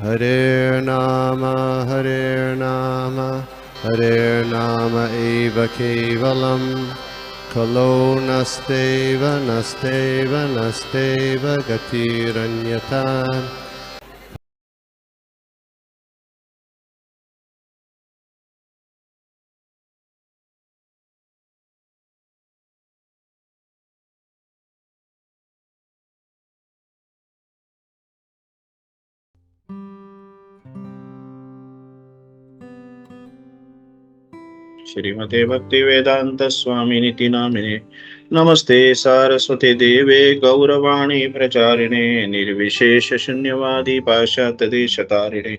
Hare Nama Hare Nama eva kevalam Kalo nasteva nasteva nasteva gatiranyata. श्रीमते भक्ति वेदांत स्वामिनिति नामिने नमस्ते सारस्वती देवे गौरवाणी प्रचारिणे निर्विशेष शून्यवादी पाश्चात्य देशतारिणे।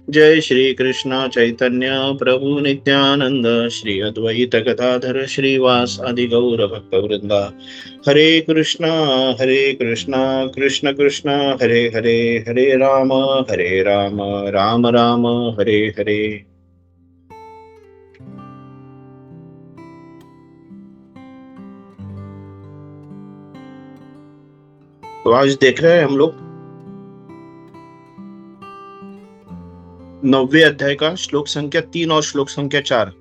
जय श्री कृष्ण चैतन्य प्रभु नित्यानंद श्री अद्वैत गदाधर श्रीवास आदि गौर भक्त वृंदा। हरे कृष्णा कृष्ण कृष्ण हरे हरे, हरे राम राम राम हरे हरे। तो आज देख रहे हैं हम लोग 9वें अध्याय का श्लोक संख्या 3 और श्लोक संख्या 4।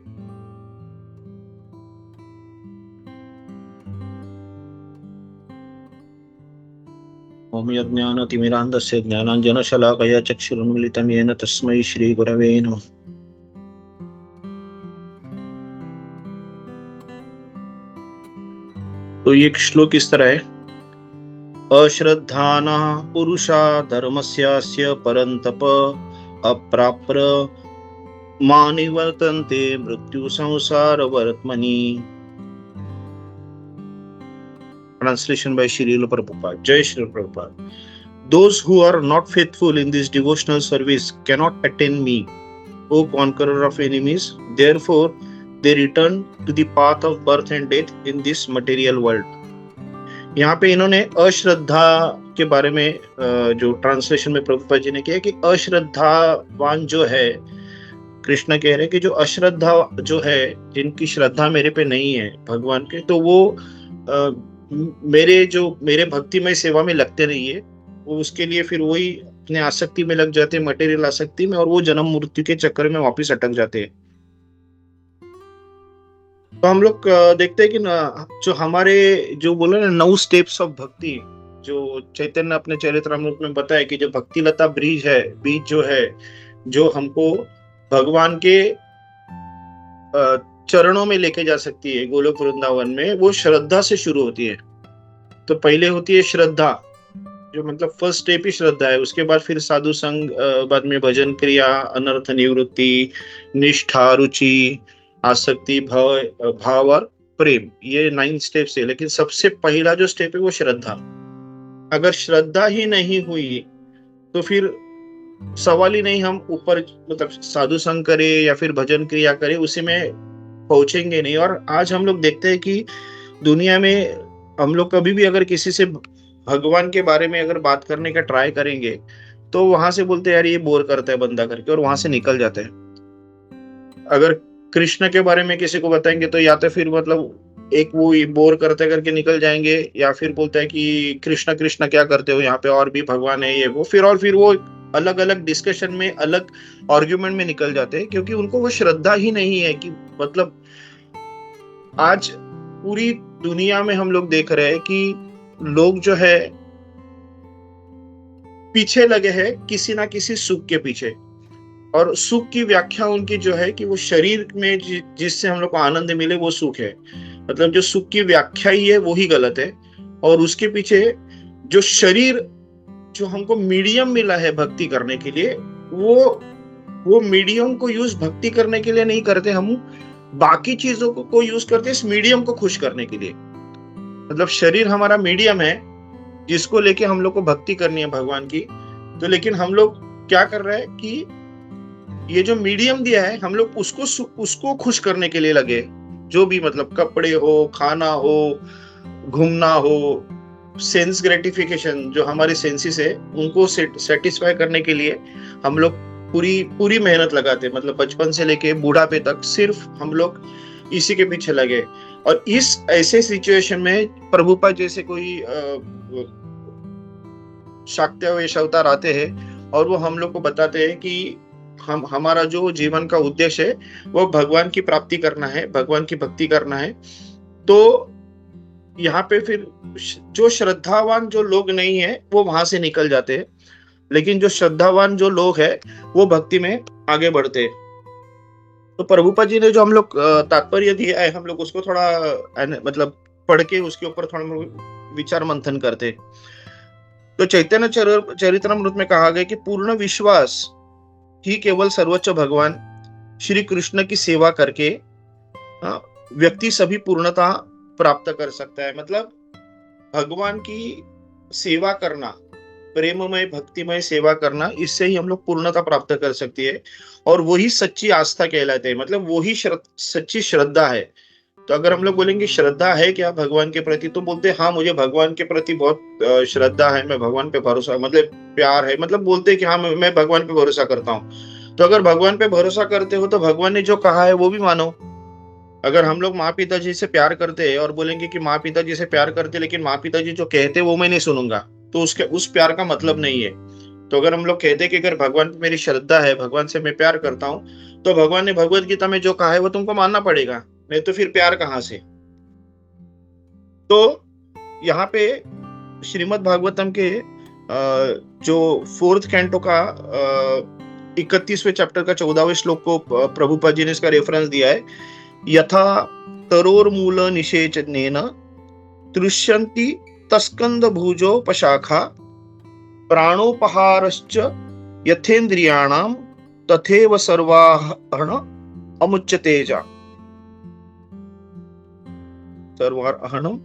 ओम यज्ञानतिमिरान्धस्य ज्ञानाञ्जनशलाकया चक्षुरुन्मीलितं येन तस्मै श्रीगुरवे नमः। तो ये श्लोक इस तरह है, अश्रद्धानः पुरुषा धर्मस्यास्य परन्तप अप्राप्य मानिवर्तन्ते मृत्यु संसार वर्त्मनि। Translation by Srila Prabhupada. Jai Srila Prabhupada. Those who are not faithful in this devotional service cannot attain me, O conqueror of enemies. Therefore, they return to the path of birth and death in this material world. यहाँ पे इन्होंने अश्रद्धा के बारे में जो translation में प्रभुपाद जी ने किया कि अश्रद्धावान जो है, कृष्ण कह रहे हैं कि जो अश्रद्धा जो है, जिनकी श्रद्धा मेरे पे नहीं है भगवान के, तो वो मेरे भक्तिमय सेवा में लगते नहीं है, वो उसके लिए फिर वही अपने आसक्ति में लग जाते हैं, मटेरियल आसक्ति में, और वो जन्म मृत्यु के चक्कर में वापस अटक जाते हैं। तो हम लोग देखते हैं कि जो हमारे जो बोले ना 9 स्टेप्स ऑफ भक्ति, जो चैतन्य अपने चरित्रामृत में बताया कि जो भक्ति लता बीज जो है, जो हमको भगवान के चरणों में लेके जा सकती है गोलोक वृंदावन में, वो श्रद्धा से शुरू होती है। तो पहले होती है श्रद्धा, जो मतलब फर्स्ट स्टेप ही श्रद्धा है। उसके बाद फिर साधु संग, बाद में भजन क्रिया, अनर्थ निवृत्ति, निष्ठा, रुचि, आसक्ति, भाव और प्रेम, ये 9 स्टेप्स है। लेकिन सबसे पहला जो स्टेप है वो श्रद्धा। अगर श्रद्धा ही नहीं हुई तो फिर सवाल ही नहीं, हम ऊपर मतलब साधु संग करे या फिर भजन क्रिया करे, उसी में पहुंचेंगे नहीं। और आज हम लोग देखते हैं कि दुनिया में हम लोग कभी भी अगर किसी से भगवान के बारे में अगर बात करने का ट्राई करेंगे तो वहां से बोलते हैं यार ये बोर करता है बंदा करके, और वहां से निकल जाते हैं। अगर कृष्ण के बारे में किसी को बताएंगे तो या तो फिर मतलब एक वो बोर करते करके निकल जाएंगे, या फिर बोलता है कि कृष्ण कृष्ण क्या करते हो, यहाँ पे और भी भगवान है ये वो, फिर वो अलग अलग डिस्कशन में, अलग आर्ग्यूमेंट में निकल जाते हैं, क्योंकि उनको वो श्रद्धा ही नहीं है। कि मतलब आज पूरी दुनिया में हम लोग देख रहे हैं कि लोग जो है पीछे लगे हैं किसी ना किसी सुख के पीछे, और सुख की व्याख्या उनकी जो है कि वो शरीर में जिससे हम लोग को आनंद मिले वो सुख है। मतलब जो सुख की व्याख्या ही है वो ही गलत है, और उसके पीछे जो शरीर जो हमको मीडियम मिला है भक्ति करने के लिए, वो मीडियम को यूज भक्ति करने के लिए नहीं करते, हम बाकी चीजों को यूज करते इस मीडियम को खुश करने के लिए। मतलब शरीर हमारा मीडियम है जिसको लेके हम लोग को भक्ति करनी है भगवान की। तो लेकिन हम लोग क्या कर रहे हैं कि ये जो मीडियम दिया है हम लोग उसको खुश करने के लिए लगे। जो भी मतलब कपड़े हो, खाना हो, घूमना हो, सेंस ग्रेटिफिकेशन, जो हमारे सेंसेस है उनको सेटिस्फाई करने के लिए हम लोग पूरी मेहनत लगाते हैं। मतलब बचपन से लेके बुढ़ापे तक सिर्फ हम लोग इसी के पीछे लगे। और इस ऐसे सिचुएशन में प्रभुपाद जैसे कोई शाक्य वेश अवतार आते हैं, और वो हम लोग को बताते हैं कि हमारा जो जीवन का उद्देश्य है वो भगवान की प्राप्ति करना है, भगवान की भक्ति करना है। तो यहाँ पे फिर जो श्रद्धावान जो लोग नहीं है वो वहां से निकल जाते हैं, लेकिन जो श्रद्धावान जो लोग है वो भक्ति में आगे बढ़ते हैं। तो प्रभुपाद जी ने जो हम लोग तात्पर्य दिया है, हम लोग उसको थोड़ा मतलब पढ़ के उसके ऊपर थोड़ा विचार मंथन करते। तो चैतन्य चरितमृत में कहा गया कि पूर्ण विश्वास ही केवल सर्वोच्च भगवान श्री कृष्ण की सेवा करके व्यक्ति सभी पूर्णता प्राप्त कर सकता है। मतलब भगवान की सेवा करना, प्रेममय भक्तिमय सेवा करना, इससे ही हम लोग पूर्णता प्राप्त कर सकती है, और वही सच्ची आस्था कहलाते हैं। मतलब वही सच्ची श्रद्धा है। तो अगर हम लोग बोलेंगे श्रद्धा है क्या भगवान के प्रति, तो बोलते हैं हाँ मुझे भगवान के प्रति बहुत श्रद्धा है, मैं भगवान पे भरोसा, मतलब प्यार है, मतलब बोलते हैं कि हाँ मैं भगवान पे भरोसा करता हूँ। तो अगर भगवान पे भरोसा करते हो तो भगवान ने जो कहा है वो भी मानो। अगर हम लोग माँ पिताजी से प्यार करते हैं और बोलेंगे कि माँ पिताजी से प्यार करते लेकिन माँ पिताजी जो कहते वो मैं नहीं सुनूंगा, तो उस प्यार का मतलब नहीं है। तो अगर हम लोग कहते हैं कि अगर भगवान पे मेरी श्रद्धा है, भगवान से मैं प्यार करता हूँ, तो भगवान ने भगवत गीता में जो कहा है वो तुमको मानना पड़ेगा, नहीं तो फिर प्यार कहाँ से। तो यहाँ पे श्रीमद् भागवतम के जो 4th कैंटो का 31वें चैप्टर का 14वें श्लोक को प्रभुपाद जी ने इसका रेफरेंस दिया है। यथा तरोर्मूल निषेचनेन तृष्यन्ति तस्कंद भुजोपशाखा प्राणोपहारश्च यथेन्द्रियाणां तथैव सर्वाहरण अमुच्यतेजा। सर्वाहरणम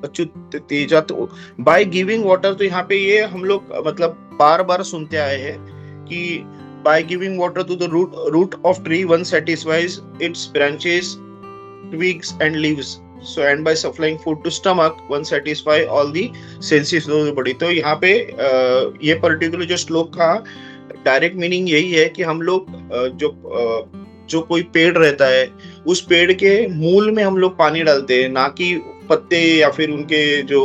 अच्युत तेजा। तो बाय गिविंग वाटर, तो यहाँ पे ये हम लोग मतलब बार बार सुनते आए हैं कि by giving water to the root of tree one satisfies its branches, twigs and leaves, so and by supplying food to stomach one satisfy all the senses of the body। तो यहाँ पे ये पर्टिकुलर जो श्लोक का direct meaning यही है कि हम लोग जो कोई पेड़ रहता है उस पेड़ के मूल में हम लोग पानी डालते हैं, ना कि पत्ते या फिर उनके जो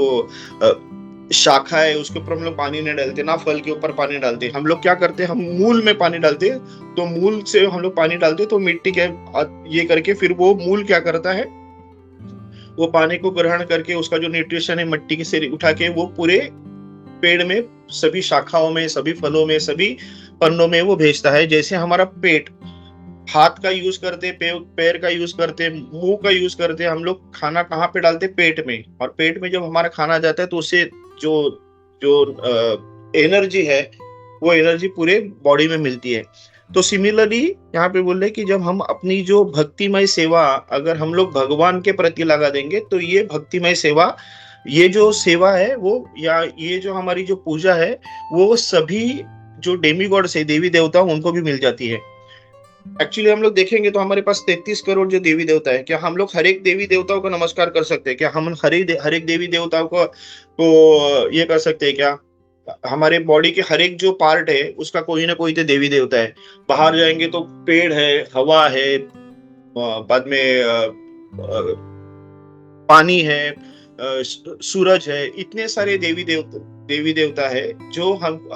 शाखा है उसके ऊपर हम लोग पानी नहीं डालते, ना फल के ऊपर पानी डालते। हम लोग क्या करते हैं, हम मूल में पानी डालते हैं। तो मूल से हम लोग पानी डालते तो मिट्टी के ये करके फिर वो मूल क्या करता है, वो पानी को ग्रहण करके उसका जो न्यूट्रिशन है मिट्टी से उठा के वो पूरे पेड़ में सभी शाखाओं में, सभी फलों में, सभी पन्नों में वो भेजता है। जैसे हमारा पेट, हाथ का यूज करते, पैर का यूज करते, मुंह का यूज करते, हम लोग खाना कहाँ पे डालते, पेट में। और पेट में जब हमारा खाना जाता है तो उससे जो एनर्जी है वो एनर्जी पूरे बॉडी में मिलती है। तो सिमिलरली यहाँ पे बोल रहे कि जब हम अपनी जो भक्तिमय सेवा अगर हम लोग भगवान के प्रति लगा देंगे तो ये भक्तिमय सेवा, ये जो सेवा है वो, या ये जो हमारी जो पूजा है वो सभी जो डेमीगॉड्स है, देवी देवता, उनको भी मिल जाती है। एक्चुअली हम लोग देखेंगे तो हमारे पास 33 करोड़ जो देवी देवता है, क्या हम लोग हर एक देवी देवताओं को नमस्कार कर सकते हैं? क्या हम हर एक देवी देवताओं को ये कर सकते हैं? क्या हमारे बॉडी के हर एक जो पार्ट है उसका कोई ना कोई तो देवी देवता है। बाहर जाएंगे तो पेड़ है, हवा है, बाद में पानी है, सूरज है, इतने सारे देवी देवता है जो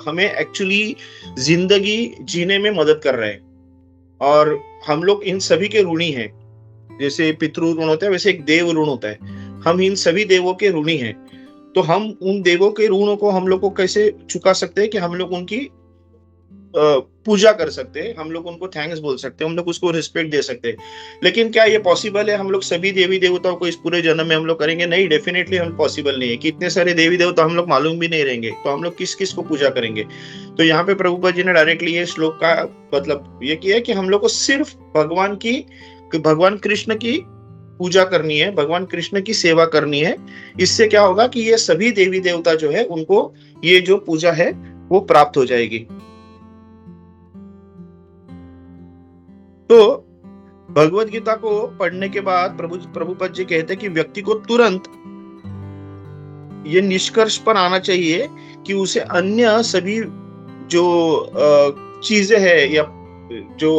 हमें एक्चुअली जिंदगी जीने में मदद कर रहे हैं। और हम लोग इन सभी के ऋणी हैं। जैसे पितृ ऋण होता है वैसे एक देव ऋण होता है। हम इन सभी देवों के ऋणी हैं। तो हम उन देवों के ऋणों को हम लोग को कैसे चुका सकते हैं कि हम लोग उनकी पूजा कर सकते हैं, हम लोग उनको थैंक्स बोल सकते हैं, हम लोग उसको रिस्पेक्ट दे सकते हैं। लेकिन क्या ये पॉसिबल है हम लोग सभी देवी देवताओं को इस पूरे जन्म में हम लोग करेंगे? नहीं, डेफिनेटली हम पॉसिबल नहीं है। कितने सारे देवी देवता हम लोग मालूम भी नहीं रहेंगे, तो हम लोग किस किस को पूजा करेंगे? तो यहाँ पे प्रभुपाद जी ने डायरेक्टली ये श्लोक का मतलब ये किया कि हम लोग को सिर्फ भगवान कृष्ण की पूजा करनी है, भगवान कृष्ण की सेवा करनी है। इससे क्या होगा कि ये सभी देवी देवता जो है उनको ये जो पूजा है वो प्राप्त हो जाएगी। तो भगवत गीता को पढ़ने के बाद प्रभुपाद जी कहते हैं कि व्यक्ति को तुरंत ये निष्कर्ष पर आना चाहिए कि उसे अन्य सभी जो चीजें हैं या जो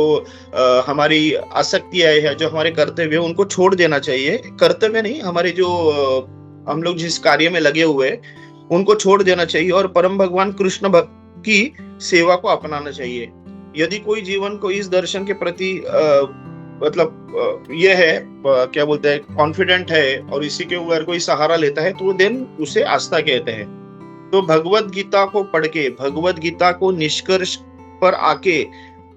हमारी आसक्तियां है, जो हमारे कर्तव्य है, उनको छोड़ देना चाहिए। कर्तव्य नहीं, हमारे जो हम लोग जिस कार्य में लगे हुए उनको छोड़ देना चाहिए और परम भगवान कृष्ण की सेवा को अपनाना चाहिए। यदि कोई जीवन को इस दर्शन के प्रति ये है, क्या बोलते हैं, कॉन्फिडेंट है और इसी के ऊपर कोई सहारा लेता है, तो देन उसे आस्था कहते हैं। तो भगवत गीता को पढ़ के, भगवत गीता को निष्कर्ष पर आके,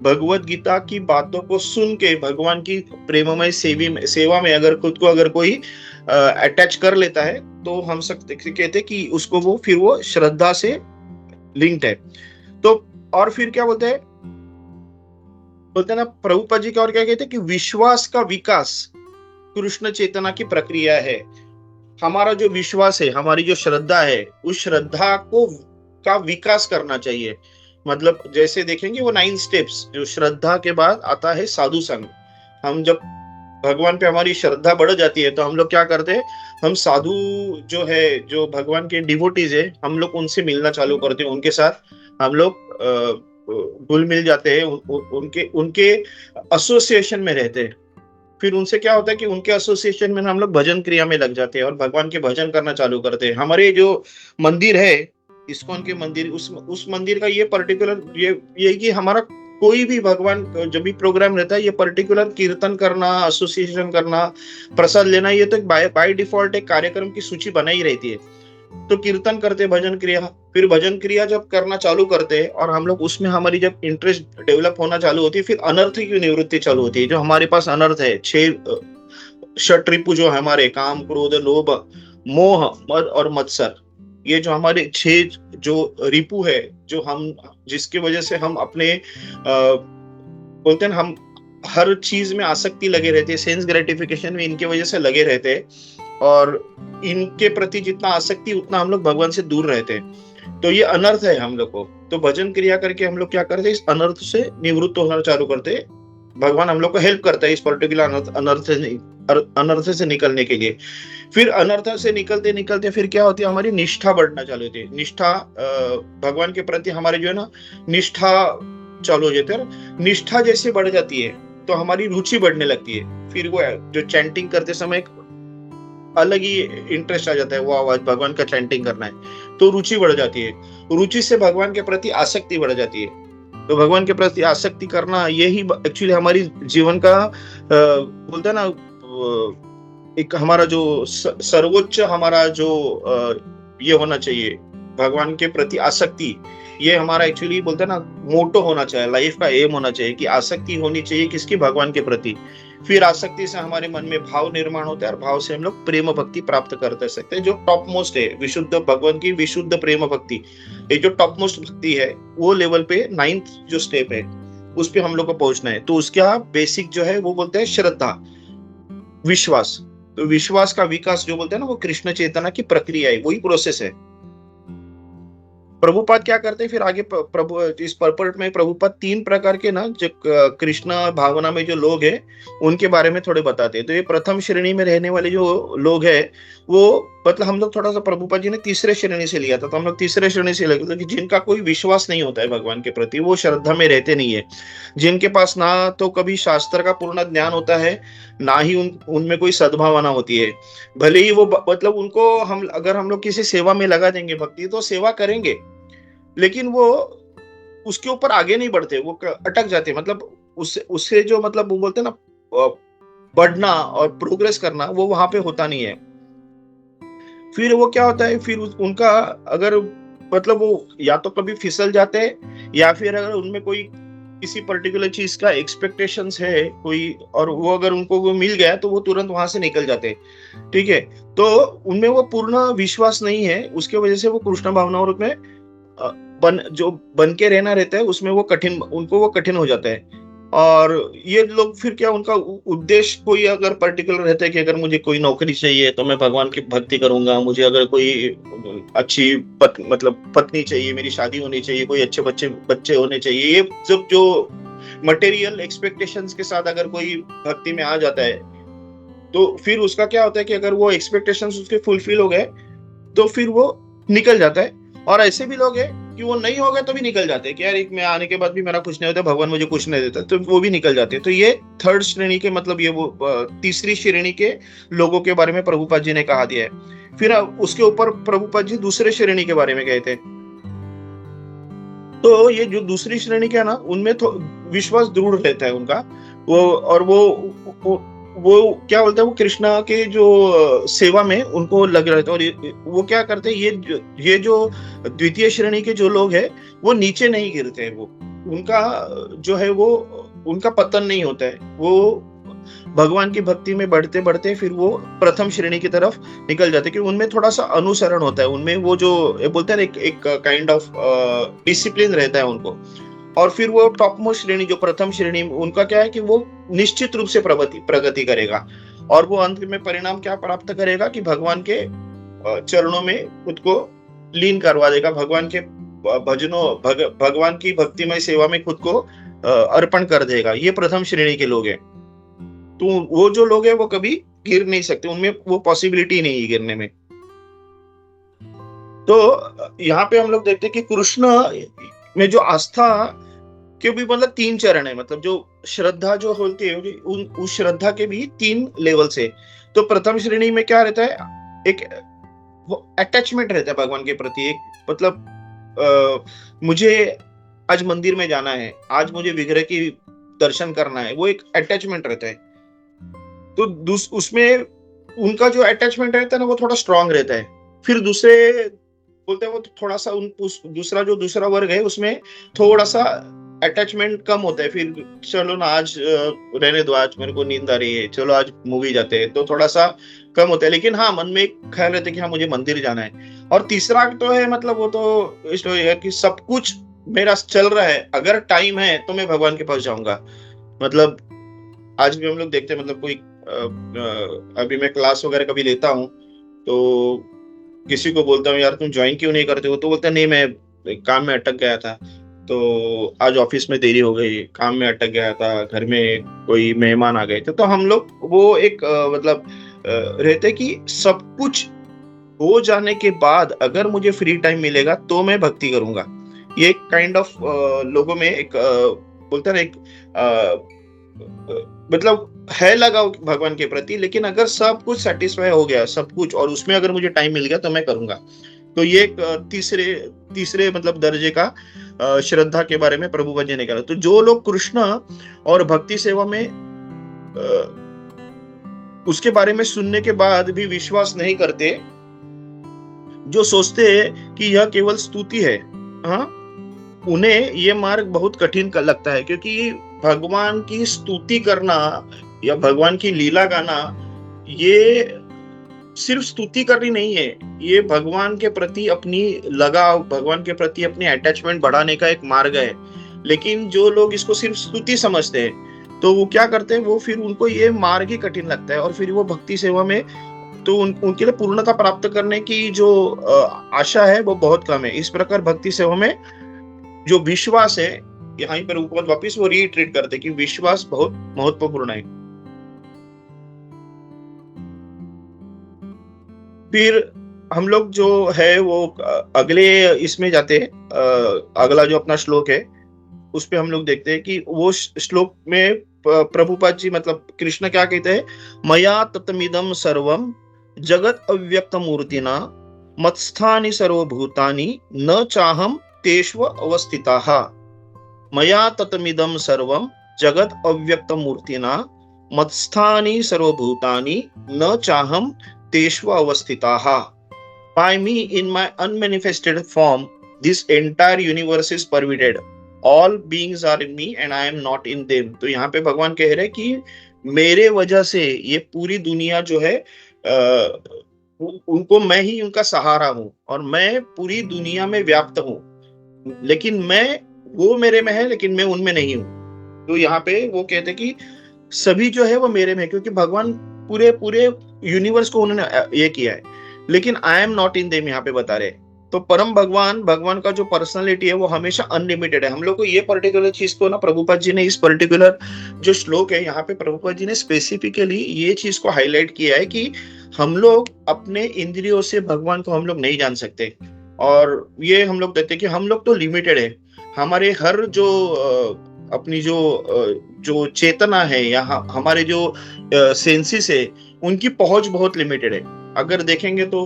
भगवत गीता की बातों को सुन के भगवान की प्रेममय सेवा में अगर खुद को अगर कोई अटैच कर लेता है, तो हम कहते हैं कि उसको वो श्रद्धा से लिंक्ड है। तो और फिर क्या बोलते हैं ना प्रभुपाद जी, और क्या कहते हैं कि विश्वास का विकास कृष्ण चेतना की प्रक्रिया है। हमारा जो विश्वास है, हमारी जो श्रद्धा है, उस श्रद्धा का विकास करना चाहिए। मतलब जैसे देखेंगे वो 9 स्टेप्स, जो श्रद्धा के बाद आता है साधु संग। हम जब भगवान पे हमारी श्रद्धा बढ़ जाती है तो हम लोग क्या करते हैं, हम साधु जो है, जो भगवान के डिवोटीज है, हम लोग उनसे मिलना चालू करते हैं, उनके साथ हम लोग घुल मिल जाते हैं, उनके एसोसिएशन में रहते हैं। फिर उनसे क्या होता है कि उनके एसोसिएशन में हम लोग भजन क्रिया में लग जाते हैं और भगवान के भजन करना चालू करते हैं। हमारे जो मंदिर है, इस्कॉन के मंदिर, उस मंदिर का ये पर्टिकुलर ये कि हमारा कोई भी भगवान जब भी प्रोग्राम रहता है, ये पर्टिकुलर कीर्तन करना, एसोसिएशन करना, प्रसाद लेना, ये तो बाय डिफॉल्ट एक कार्यक्रम की सूची बनाई रहती है। तो कीर्तन करते, भजन क्रिया, फिर भजन क्रिया जब करना चालू करते हैं और हम लोग उसमें हमारी जब इंटरेस्ट डेवलप होना चालू होती है, फिर अनर्थ की निवृत्ति चालू होती है। जो हमारे पास अनर्थ है, 6 षट्रिपु जो हमारे काम, क्रोध, लोभ, मोह, मद और मत्सर, ये जो हमारे 6 जो रिपु है, जो हम, जिसकी वजह से हम अपने बोलते हैं, हम हर चीज में आसक्ति लगे रहते हैं, सेंस ग्रेटिफिकेशन में इनके वजह से लगे रहते हैं, और इनके प्रति जितना आसक्ति उतना हम लोग भगवान से दूर रहते हैं। तो ये अनर्थ है हम लोग को। तो भजन क्रिया करके हम लोग क्या करते हैं, इस अनर्थ से निवृत्त होना चालू करते हैं। भगवान हम लोग को हेल्प करता है इस पर्टिकुलर अनर्थ से निकलने के लिए। फिर अनर्थ से निकलते निकलते फिर क्या होती है, हमारी निष्ठा बढ़ना चालू होती है। निष्ठा, भगवान के प्रति हमारे जो है ना निष्ठा चालू हो जाती है। निष्ठा जैसे बढ़ जाती है तो हमारी रुचि बढ़ने लगती है। फिर वो जो चैंटिंग करते समय अलग ही इंटरेस्ट आ जाता है, वो आवाज भगवान का चैंटिंग करना है, तो रुचि बढ़ जाती है। रुचि से भगवान के प्रति आसक्ति बढ़ जाती है। तो भगवान के प्रति आसक्ति करना, यही एक्चुअली हमारी जीवन का बोलते हैं ना, एक हमारा जो सर्वोच्च हमारा जो ये होना चाहिए, भगवान के प्रति आसक्ति, ये हमारा एक्चुअली बोलते हैं ना मोटो होना चाहिए, लाइफ का एम होना चाहिए कि आसक्ति होनी चाहिए किसकी, भगवान के प्रति। फिर आसक्ति से हमारे मन में भाव निर्माण होता है और भाव से हम लोग प्रेम भक्ति प्राप्त कर सकते हैं, जो टॉप मोस्ट है, विशुद्ध भगवान की विशुद्ध प्रेम भक्ति। ये जो टॉप मोस्ट भक्ति है, वो लेवल पे 9th जो स्टेप है, उस पे हम लोग को पहुंचना है। तो उसका बेसिक जो है वो बोलते हैं श्रद्धा, विश्वास। तो विश्वास का विकास जो बोलते हैं ना, वो कृष्ण चेतना की प्रक्रिया है, वही प्रोसेस है। प्रभुपाद क्या करते हैं फिर आगे, प्रभु इस पर्पट में प्रभुपाद 3 प्रकार के ना जो कृष्ण भावना में जो लोग हैं उनके बारे में थोड़े बताते हैं। तो ये प्रथम श्रेणी में रहने वाले जो लोग हैं, वो मतलब हम लोग थोड़ा सा प्रभुपाद जी ने तीसरे श्रेणी से लिया था, तो हम लोग तीसरे श्रेणी से लेते कि जिनका कोई विश्वास नहीं होता है भगवान के प्रति, वो श्रद्धा में रहते नहीं है, जिनके पास ना तो कभी शास्त्र का पूर्ण ज्ञान होता है, ना ही उनमें कोई सद्भावना होती है। भले ही वो मतलब उनको अगर हम लोग किसी सेवा में लगा देंगे भक्ति, तो सेवा करेंगे, लेकिन वो उसके ऊपर आगे नहीं बढ़ते, वो अटक जाते। मतलब उससे जो मतलब वो बोलते हैं ना बढ़ना और प्रोग्रेस करना, वो वहां पे होता नहीं है। फिर वो क्या होता है, फिर उनका अगर मतलब वो या तो कभी फिसल जाते हैं, या फिर अगर उनमें कोई किसी पर्टिकुलर चीज का एक्सपेक्टेशंस है कोई, और वो अगर उनको वो मिल गया तो वो तुरंत वहां से निकल जाते हैं। ठीक है, तो उनमें वो पूर्ण विश्वास नहीं है, उसके वजह से वो कृष्ण भावनाओं में जो बन के रहना रहता है, उसमें वो कठिन हो जाता है। और ये लोग फिर क्या, उनका उद्देश्य कोई अगर पर्टिकुलर रहता है कि अगर मुझे कोई नौकरी चाहिए तो मैं भगवान की भक्ति करूंगा, मुझे अगर कोई अच्छी पत्नी चाहिए, मेरी शादी होनी चाहिए, कोई अच्छे बच्चे होने चाहिए, ये सब जो मटेरियल एक्सपेक्टेशंस के साथ अगर कोई भक्ति में आ जाता है, तो फिर उसका क्या होता है कि अगर वो एक्सपेक्टेशंस उसके फुलफिल हो गए तो फिर वो निकल जाता है। और ऐसे भी लोग हैं कि वो नहीं हो गए तो भी निकल जाते हैं कि यार मैं आने के बाद भी मेरा कुछ नहीं होता, भगवान मुझे कुछ नहीं देता, तो वो भी निकल जाते हैं। तो ये 3rd श्रेणी के, मतलब ये वो तीसरी श्रेणी के लोगों के बारे में प्रभुपाद जी ने कहा दिया है। फिर उसके ऊपर प्रभुपाद जी दूसरे श्रेणी के बारे में कहे थे। तो ये जो दूसरी श्रेणी के है ना, उनमें तो विश्वास दृढ़ रहता है उनका। वो और वो क्या बोलते हैं, वो कृष्णा के जो सेवा में उनको लगे रहते हैं। और वो क्या करते हैं, ये जो द्वितीय श्रेणी के जो लोग हैं, वो नीचे नहीं गिरते हैं। वो उनका जो है वो उनका पतन नहीं होता है। वो भगवान की भक्ति में बढ़ते बढ़ते फिर वो प्रथम श्रेणी की तरफ निकल जाते हैं, क्योंकि उनमें थोड़ा सा अनुसरण होता है। उनमें वो जो ये बोलते हैं ना, एक काइंड ऑफ डिसिप्लिन रहता है उनको। और फिर वो टॉप मोस्ट श्रेणी, जो प्रथम श्रेणी, उनका क्या है कि वो निश्चित रूप से प्रगति करेगा। और वो अंत में परिणाम क्या प्राप्त करेगा कि भगवान के चरणों में खुद को लीन करवा देगा, भगवान के भगवान की भक्तिमय सेवा में खुद को अर्पण कर देगा। ये प्रथम श्रेणी के लोग हैं। तो वो जो लोग हैं वो कभी गिर नहीं सकते, उनमें वो पॉसिबिलिटी नहीं है गिरने में। तो यहाँ पे हम लोग देखते हैं कि कृष्ण में जो आस्था के भी मतलब 3 चरण है। मतलब जो श्रद्धा जो होती है, उस श्रद्धा के भी 3 लेवल्स है। तो प्रथम श्रेणी में क्या रहता है, एक वो अटैचमेंट रहता है भगवान के प्रति। एक मतलब मुझे आज मंदिर में जाना है, आज मुझे विग्रह की दर्शन करना है, वो एक अटैचमेंट रहता है। तो उसमें उनका जो अटैचमेंट रहता है ना, वो थोड़ा स्ट्रांग रहता है। फिर दूसरे बोलते हैं वो थोड़ा सा दूसरा वर्ग है, उसमें थोड़ा सा अटैचमेंट कम होता है। फिर चलो ना, आज रहने दो, आज मेरे को नींद आ रही है, चलो आज मूवी जाते हैं, तो थोड़ा सा कम होता है। लेकिन हाँ, मन में एक ख्याल रहता है कि हाँ, मुझे मंदिर जाना है। और तीसरा तो है, मतलब वो तो स्टोरी है कि सब कुछ मेरा चल रहा है, अगर टाइम है तो मैं भगवान के पास जाऊंगा। मतलब आज भी हम लोग देखते हैं, मतलब कोई अभी मैं क्लास वगैरह कभी लेता हूँ, तो किसी को बोलता हूँ यार तुम ज्वाइन क्यों नहीं करते हो, तो बोलता नहीं, मैं काम में अटक गया था, तो आज ऑफिस में देरी हो गई, काम में अटक गया था, घर में कोई मेहमान आ गए थे। तो हम लोग वो एक मतलब रहते कि सब कुछ हो जाने के बाद अगर मुझे फ्री टाइम मिलेगा तो मैं भक्ति करूंगा। ये एक काइंड ऑफ लोगों में एक बोलते हैं ना, एक मतलब है लगाव भगवान के प्रति। लेकिन अगर सब कुछ सेटिस्फाई हो गया, सब कुछ, और उसमें अगर मुझे टाइम मिल गया तो मैं करूंगा। तो ये एक तीसरे मतलब दर्जे का श्रद्धा के बारे में प्रभुपाद जी ने कहा। तो जो लोग कृष्ण और भक्ति सेवा में उसके बारे में सुनने के बाद भी विश्वास नहीं करते, जो सोचते हैं कि यह केवल स्तुति है, हाँ, उन्हें ये मार्ग बहुत कठिन लगता है। क्योंकि भगवान की स्तुति करना या भगवान की लीला गाना, ये सिर्फ स्तुति करनी नहीं है, ये भगवान के प्रति अपनी लगाव, भगवान के प्रति अपनी अटैचमेंट बढ़ाने का एक मार्ग है। लेकिन जो लोग इसको सिर्फ स्तुति समझते हैं, तो वो क्या करते हैं, वो फिर उनको ये मार्ग ही कठिन लगता है, और फिर वो भक्ति सेवा में तो उनके लिए पूर्णता प्राप्त करने की जो आशा है वो बहुत कम है। इस प्रकार भक्ति सेवा में जो विश्वास है, यहाँ पर ऊपर वापिस वो रीट्रीट करते कि विश्वास बहुत महत्वपूर्ण है। फिर हम लोग जो है वो अगले इसमें जाते हैं, अगला जो अपना श्लोक है उस पे हम लोग देखते हैं कि वो श्लोक में प्रभुपाद जी मतलब कृष्ण क्या कहते हैं, मया ततमिदम सर्वम जगत अव्यक्त मूर्तिना मत्स्थानि सर्वभूतानि न चाहम तेष्व अवस्थिताः। मया ततमिदम सर्वम जगत अव्यक्त मूर्तिना मत्स्थानि सर्वभूतानि न चाहम तेष्व अवस्थिताः। By me in my unmanifested form, this entire universe is pervaded. All beings are in me and I am not in them. तो यहाँ पे भगवान कह रहे हैं कि मेरे वजह से ये पूरी दुनिया जो है उनको मैं ही उनका सहारा हूँ, और मैं पूरी दुनिया में व्याप्त हूँ। लेकिन वो मेरे में है, लेकिन मैं उनमें नहीं हूँ। तो यहाँ पे वो कहते कि सभी जो है वो मेरे में है, क्योंकि भगवान पूरे यूनिवर्स को उन्होंने ये किया है। लेकिन I am not in them यहाँ पे बता रहे। तो परम भगवान का जो पर्सनालिटी है वो हमेशा अनलिमिटेड है। हम लोग को ये पर्टिकुलर चीज को ना प्रभुपाद जी ने इस पर्टिकुलर जो श्लोक है यहाँ पे प्रभुपाद जी ने स्पेसिफिकली ये चीज को हाईलाइट किया है कि हम लोग अपने इंद्रियों से भगवान को हम लोग नहीं जान सकते। और ये हम लोग देखते हैं कि हम लोग तो लिमिटेड है। हमारे हर जो अपनी जो चेतना है या हमारे जो सेंसेस है उनकी पहुंच बहुत लिमिटेड है। अगर देखेंगे तो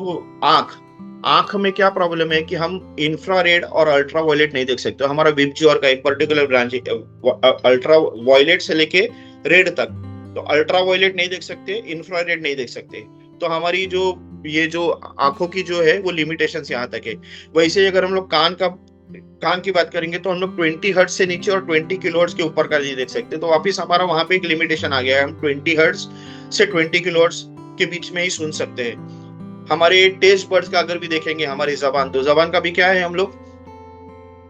आंख में क्या प्रॉब्लम है कि हम इंफ्रारेड और अल्ट्रा वायलेट नहीं देख सकते। हमारा विपज्योर का एक पर्टिकुलर ब्रांच अल्ट्रा वायलेट से लेके रेड तक, तो अल्ट्रा वायलेट नहीं देख सकते, इंफ्रारेड नहीं देख सकते। तो हमारी जो ये जो आंखों की जो है वो लिमिटेशंस यहाँ तक है। वैसे ही अगर हम लोग कान की बात करेंगे तो हम लोग 20 हर्ट्ज से नीचे और 20 किलोहर्ट्ज के ऊपर का नहीं देख सकते। तो वापिस हमारा वहां पे एक लिमिटेशन आ गया है, हम 20 हर्ट्ज से 20 किलोहर्ट्ज के बीच में ही सुन सकते हैं। हमारे टेस्ट बर्ड्स का अगर भी देखेंगे, हमारी जबान, तो जबान का भी क्या है, हम लोग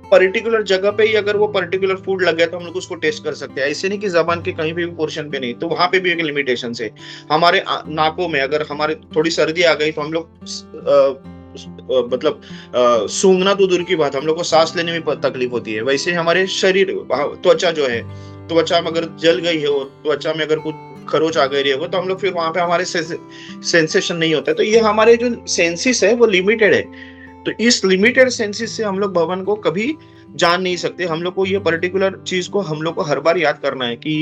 पर्टिकुलर जगह पे ही अगर वो पर्टिकुलर फूड लग गया तो हम लोग उसको टेस्ट कर सकते हैं। ऐसे नहीं कि जबान के कहीं भी पोर्शन पे नहीं, तो वहां पे भी एक लिमिटेशन है। हमारे नाकों में अगर हमारे थोड़ी सर्दी आ गई तो हम लोग मतलब सूंघना तो दूर की बात, हम लोग को सांस लेने में तकलीफ होती है। वैसे हमारे शरीर, त्वचा जो है, त्वचा में अगर जल गई है और त्वचा में अगर कुछ खरोच आ गई है तो हम लोग फिर वहां पे हमारे सेंसेशन नहीं होता है। तो ये हमारे जो सेंसिस है वो लिमिटेड है। तो इस लिमिटेड सेंसिस से हम लोग भगवान को कभी जान नहीं सकते। हम लोग को ये पर्टिकुलर चीज को हम लोग को हर बार याद करना है कि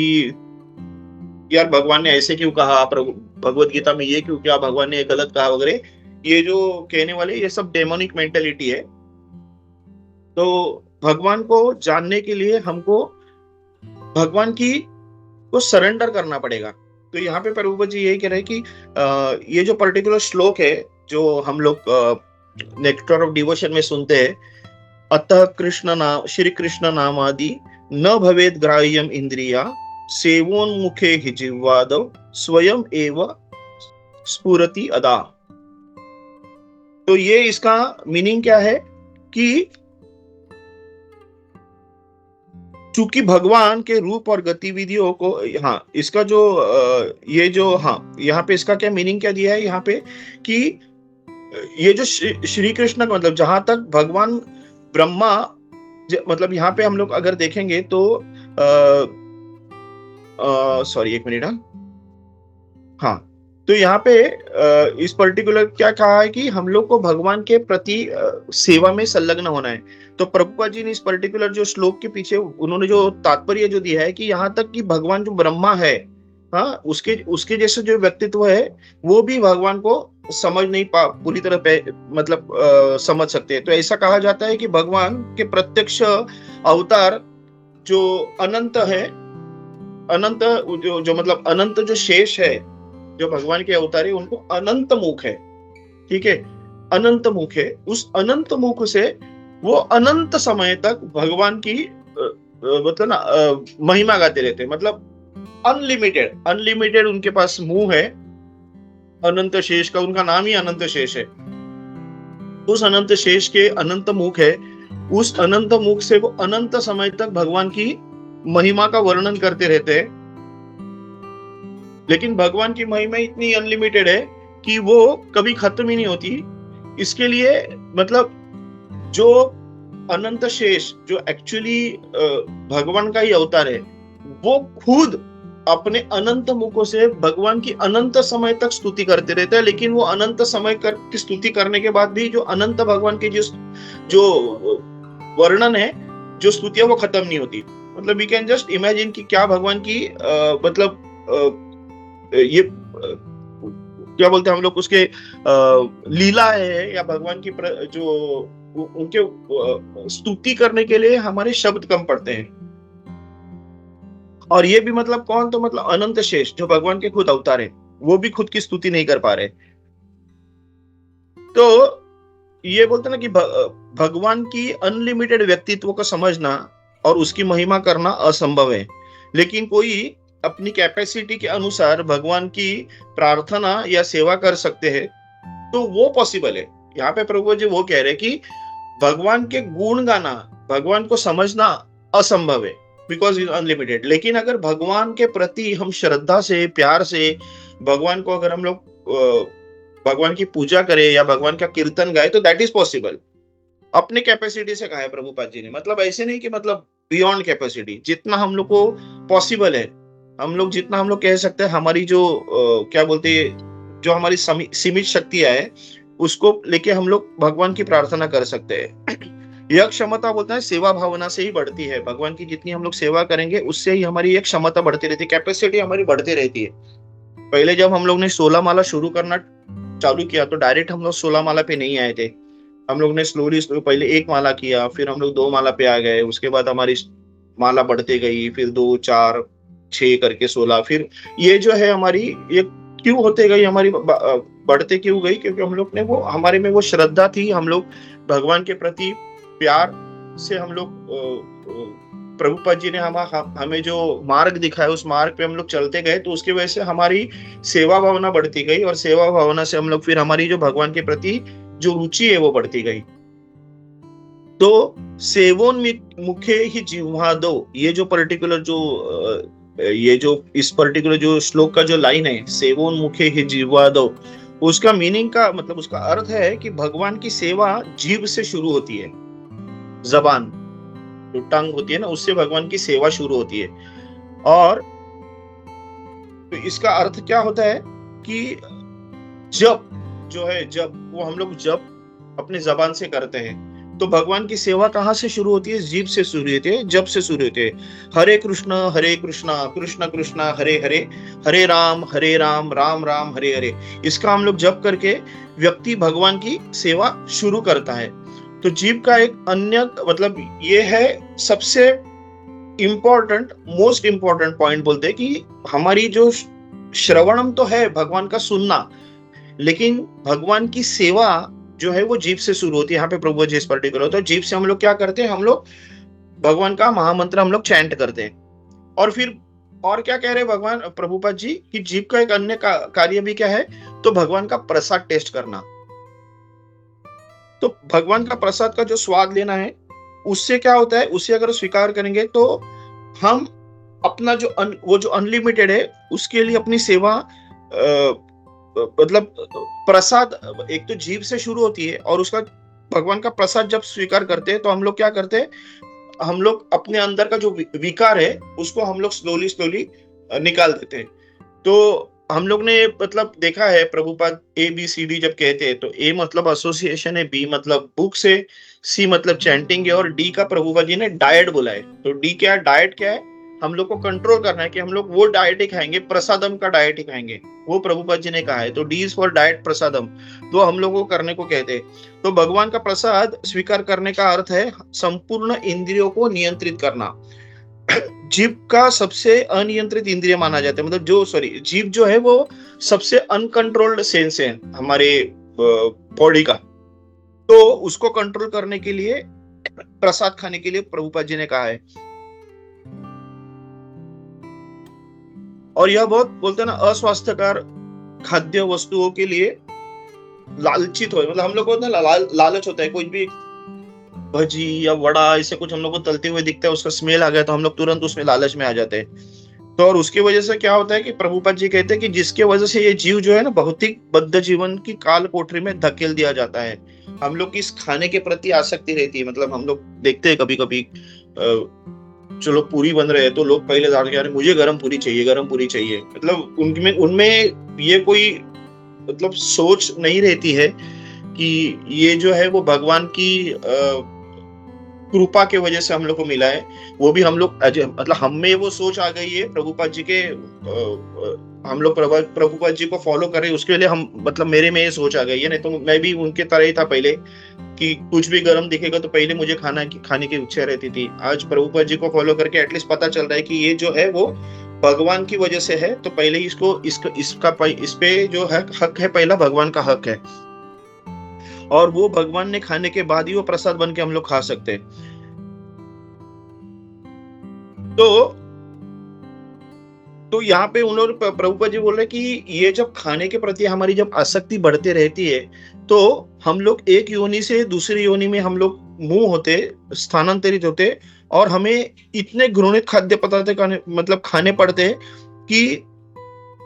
यार भगवान ने ऐसे क्यों कहा, भगवत गीता में ये क्यों किया, भगवान ने ये गलत कहा वगैरह। ये जो कहने वाले ये सब डेमोनिक मेंटेलिटी है। तो भगवान को जानने के लिए हमको भगवान की को सरेंडर करना पड़ेगा। तो यहाँ पे प्रभुपाद जी यही कह रहे हैं कि ये जो पर्टिकुलर श्लोक है जो हम लोग नेक्टर ऑफ डिवोशन में सुनते हैं, अतः कृष्ण नाम, श्री कृष्ण नाम आदि न भवेद ग्राह्यम इंद्रिया सेवोन्मुखे हि जिह्वादौ स्वयं एव स्फुरति अदा। तो ये इसका मीनिंग क्या है कि चूंकि भगवान के रूप और गतिविधियों को, हाँ इसका जो ये जो, हाँ यहाँ पे इसका क्या मीनिंग क्या दिया है यहाँ पे कि ये जो श्री कृष्ण का मतलब, जहां तक भगवान ब्रह्मा, मतलब यहाँ पे हम लोग अगर देखेंगे तो सॉरी एक मिनट, हाँ तो यहाँ पे इस पर्टिकुलर क्या कहा है कि हम लोग को भगवान के प्रति सेवा में संलग्न होना है। तो प्रभुपाद जी ने इस पर्टिकुलर जो श्लोक के पीछे उन्होंने जो तात्पर्य जो दिया है कि यहाँ तक कि भगवान जो ब्रह्मा है, हाँ उसके जैसे जो व्यक्तित्व है वो भी भगवान को समझ नहीं पूरी तरह मतलब समझ सकते हैं। तो ऐसा कहा जाता है कि भगवान के प्रत्यक्ष अवतार जो अनंत है, अनंत जो मतलब अनंत जो शेष है, जो भगवान के अवतार है उनको अनंत मुख है, ठीक है, अनंत मुख है। उस अनंत मुख से वो अनंत समय तक भगवान की मतलब ना महिमा गाते रहते हैं। मतलब अनलिमिटेड उनके पास मुंह है, अनंत शेष का, उनका नाम ही अनंत शेष है। उस अनंत शेष के अनंत मुख है, उस अनंत मुख से वो अनंत समय तक भगवान की महिमा का वर्णन करते रहते हैं। लेकिन भगवान की महिमा इतनी अनलिमिटेड है कि वो कभी खत्म ही नहीं होती। इसके लिए मतलब जो अनंत शेष जो एक्चुअली भगवान का ही अवतार है, वो खुद अपने अनंत मुखों से भगवान की अनंत समय तक स्तुति करते रहते हैं। लेकिन वो अनंत समय की स्तुति करने के बाद भी जो अनंत भगवान की जो वर्णन है, जो स्तुति है, वो खत्म नहीं होती। मतलब वी कैन जस्ट इमेजिन कि क्या भगवान की मतलब ये क्या बोलते हैं हम लोग उसके लीला है, या भगवान की जो उनके स्तुति करने के लिए हमारे शब्द कम पड़ते हैं। और ये भी मतलब कौन, तो मतलब अनंत शेष जो भगवान के खुद अवतार है, वो भी खुद की स्तुति नहीं कर पा रहे। तो ये बोलते ना कि भगवान की अनलिमिटेड व्यक्तित्व को समझना और उसकी महिमा करना असंभव है। लेकिन कोई अपनी कैपेसिटी के अनुसार भगवान की प्रार्थना या सेवा कर सकते हैं, तो वो पॉसिबल है। यहाँ पे प्रभु जी वो कह रहे हैं कि भगवान के गुण गाना, भगवान को समझना असंभव है, बिकॉज इज अनलिमिटेड। लेकिन अगर भगवान के प्रति हम श्रद्धा से, प्यार से भगवान को, अगर हम लोग भगवान की पूजा करें या भगवान का कीर्तन गाए, तो दैट इज पॉसिबल। अपने कैपेसिटी से कहा है प्रभुपाद जी ने, मतलब ऐसे नहीं कि मतलब बियॉन्ड कैपेसिटी, जितना हम लोग को पॉसिबल है, हम लोग जितना हम लोग कह सकते हैं, हमारी जो क्या बोलते हैं, जो हमारी सीमित शक्तियां है, उसको लेके हम लोग भगवान की प्रार्थना कर सकते हैं। यह क्षमता बोलता है सेवा भावना से ही बढ़ती है। भगवान की जितनी हम लोग सेवा करेंगे उससे ही हमारी एक क्षमता बढ़ती रहती है, कैपेसिटी हमारी बढ़ती रहती है। पहले जब हम लोग ने 16 माला शुरू करना चालू किया तो डायरेक्ट हम लोग 16 माला पे नहीं आए थे। हम लोग ने स्लोली पहले एक माला किया, फिर हम लोग 2 माला पे आ गए, उसके बाद हमारी माला बढ़ती गई, फिर 2, 4, 6 करके 16, फिर ये जो है हमारी ये क्यों होते गई हमारी बढ़ते क्यों गई? क्योंकि हम लोग ने वो हमारे में वो श्रद्धा थी, हम लोग भगवान के प्रति प्यार से हम लोग प्रभुपाद जी ने हमें जो मार्ग दिखाया उस मार्ग पे हम लोग चलते गए, तो उसकी वजह से हमारी सेवा भावना बढ़ती गई, और सेवा भावना से हम लोग फिर हमारी जो भगवान के प्रति जो रुचि है वो बढ़ती गई। तो सेवोन मुखे ही जिह्वा दो, ये जो पर्टिकुलर जो ये जो इस पर्टिकुलर जो श्लोक का जो लाइन है, सेवोन मुखे ही जिह्वा दो, उसका मीनिंग का मतलब उसका अर्थ है कि भगवान की सेवा जीभ से शुरू होती है। जबान जो टंग होती है ना, उससे भगवान की सेवा शुरू होती है। और तो इसका अर्थ क्या होता है कि जब जो है, जब वो हम लोग जब अपने जबान से करते हैं, तो भगवान की सेवा कहाँ से शुरू होती है? जीभ से शुरू होती है, जब से शुरू होती है। हरे कृष्णा कृष्ण कृष्ण हरे हरे, हरे राम राम राम हरे हरे। इसका हम लोग जप करके व्यक्ति भगवान की सेवा शुरू करता है। तो जीभ का एक अन्य मतलब ये है सबसे इम्पोर्टेंट, मोस्ट इम्पोर्टेंट पॉइंट बोलते हैं कि हमारी जो श्रवणम तो है भगवान का सुनना, लेकिन भगवान की सेवा जो है वो जीभ से शुरू होती है। यहाँ पे प्रभु जी इस पर्टिकुलर, तो जीभ से हम लोग क्या करते हैं? हम लोग भगवान का महामंत्र हम लोग चैंट करते हैं। और फिर और क्या कह रहे हैं भगवान प्रभुपाद जी कि जीभ का एक अन्य कार्य भी क्या है? तो भगवान का प्रसाद टेस्ट करना। तो भगवान का प्रसाद का जो स्वाद लेना है, उससे क्या होता है? उससे अगर स्वीकार करेंगे तो हम अपना जो वो जो अनलिमिटेड है उसके लिए अपनी सेवा मतलब प्रसाद एक तो जीभ से शुरू होती है, और उसका भगवान का प्रसाद जब स्वीकार करते हैं तो हम लोग क्या करते हैं? हम लोग अपने अंदर का जो विकार है उसको हम लोग स्लोली निकाल देते हैं। तो हम लोग ने मतलब देखा है प्रभुपाद ABCD जब कहते हैं तो A मतलब एसोसिएशन है, B मतलब बुक्स है, C मतलब चैंटिंग है, और D का प्रभुपाद जी ने डाइट बोला है। तो D क्या है? डाइट क्या है? हम लोग को कंट्रोल करना है कि हम लोग वो डाइट ही खाएंगे, प्रसादम का डाइट ही खाएंगे, वो प्रभुपाद जी ने कहा है। तो D इज फॉर डाइट प्रसादम, तो हम लोग को करने को कहते हैं। तो भगवान का प्रसाद स्वीकार करने का अर्थ है संपूर्ण इंद्रियों को नियंत्रित करना। जीभ का सबसे अनियंत्रित इंद्रिय माना जाता है, मतलब जीभ जो है वो सबसे अनकंट्रोल्ड सेंस है हमारे बॉडी का। तो उसको कंट्रोल करने के लिए प्रसाद खाने के लिए प्रभुपाद जी ने कहा है। और यह बहुत बोलते हैं ना अस्वास्थ्यकर खाद्य वस्तुओं के लिए लालचित हो, मतलब हम लोग को ना लालच होता है, कोई भी भजी या वड़ा ऐसे कुछ हम लोग को तलते हुए दिखता है, उसका स्मेल आ गया तो हम लोग तुरंत उसमें लालच में आ जाते हैं। तो और उसकी वजह से क्या होता है कि प्रभुपाद जी कहते हैं कि जिसके वजह से ये जीव जो है ना भौतिक बद्ध जीवन की काल कोठरी में धकेल दिया जाता है। हम लोग की इस खाने के प्रति आसक्ति रहती है, मतलब हम लोग देखते हैं कभी कभी चलो पूरी बन रहे हैं तो लोग पहले जाके अरे मुझे गरम पूरी चाहिए, मतलब उनमें ये कोई मतलब सोच नहीं रहती है कि ये जो है वो भगवान की कृपा के वजह से हम लोग को मिला है। वो भी हम लोग मतलब हम में वो सोच आ गई है प्रभुपाद जी के हम लोग प्रभुपाद जी को फॉलो कर रहे हैं, उसके लिए हम मतलब मेरे में ये सोच आ गई है। नहीं तो मैं भी उनके तरह ही था पहले कि कुछ भी गरम दिखेगा तो पहले मुझे खाने की इच्छा रहती थी। आज प्रभुपाद जी को फॉलो करके एटलीस्ट पता चल रहा है कि ये जो है वो भगवान की वजह से है, तो पहले ही इस पे जो है हक है, पहला भगवान का हक है, और वो भगवान ने खाने के बाद ही वो प्रसाद बन के हम लोग खा सकते हैं। तो यहाँ पे उन्होंने प्रभुपाद जी बोल रहे कि ये जब खाने के प्रति हमारी जब आसक्ति बढ़ती रहती है तो हम लोग एक योनि से दूसरी योनि में हम लोग मुंह होते स्थानांतरित होते, और हमें इतने घृणित खाद्य पदार्थ मतलब खाने पड़ते हैं कि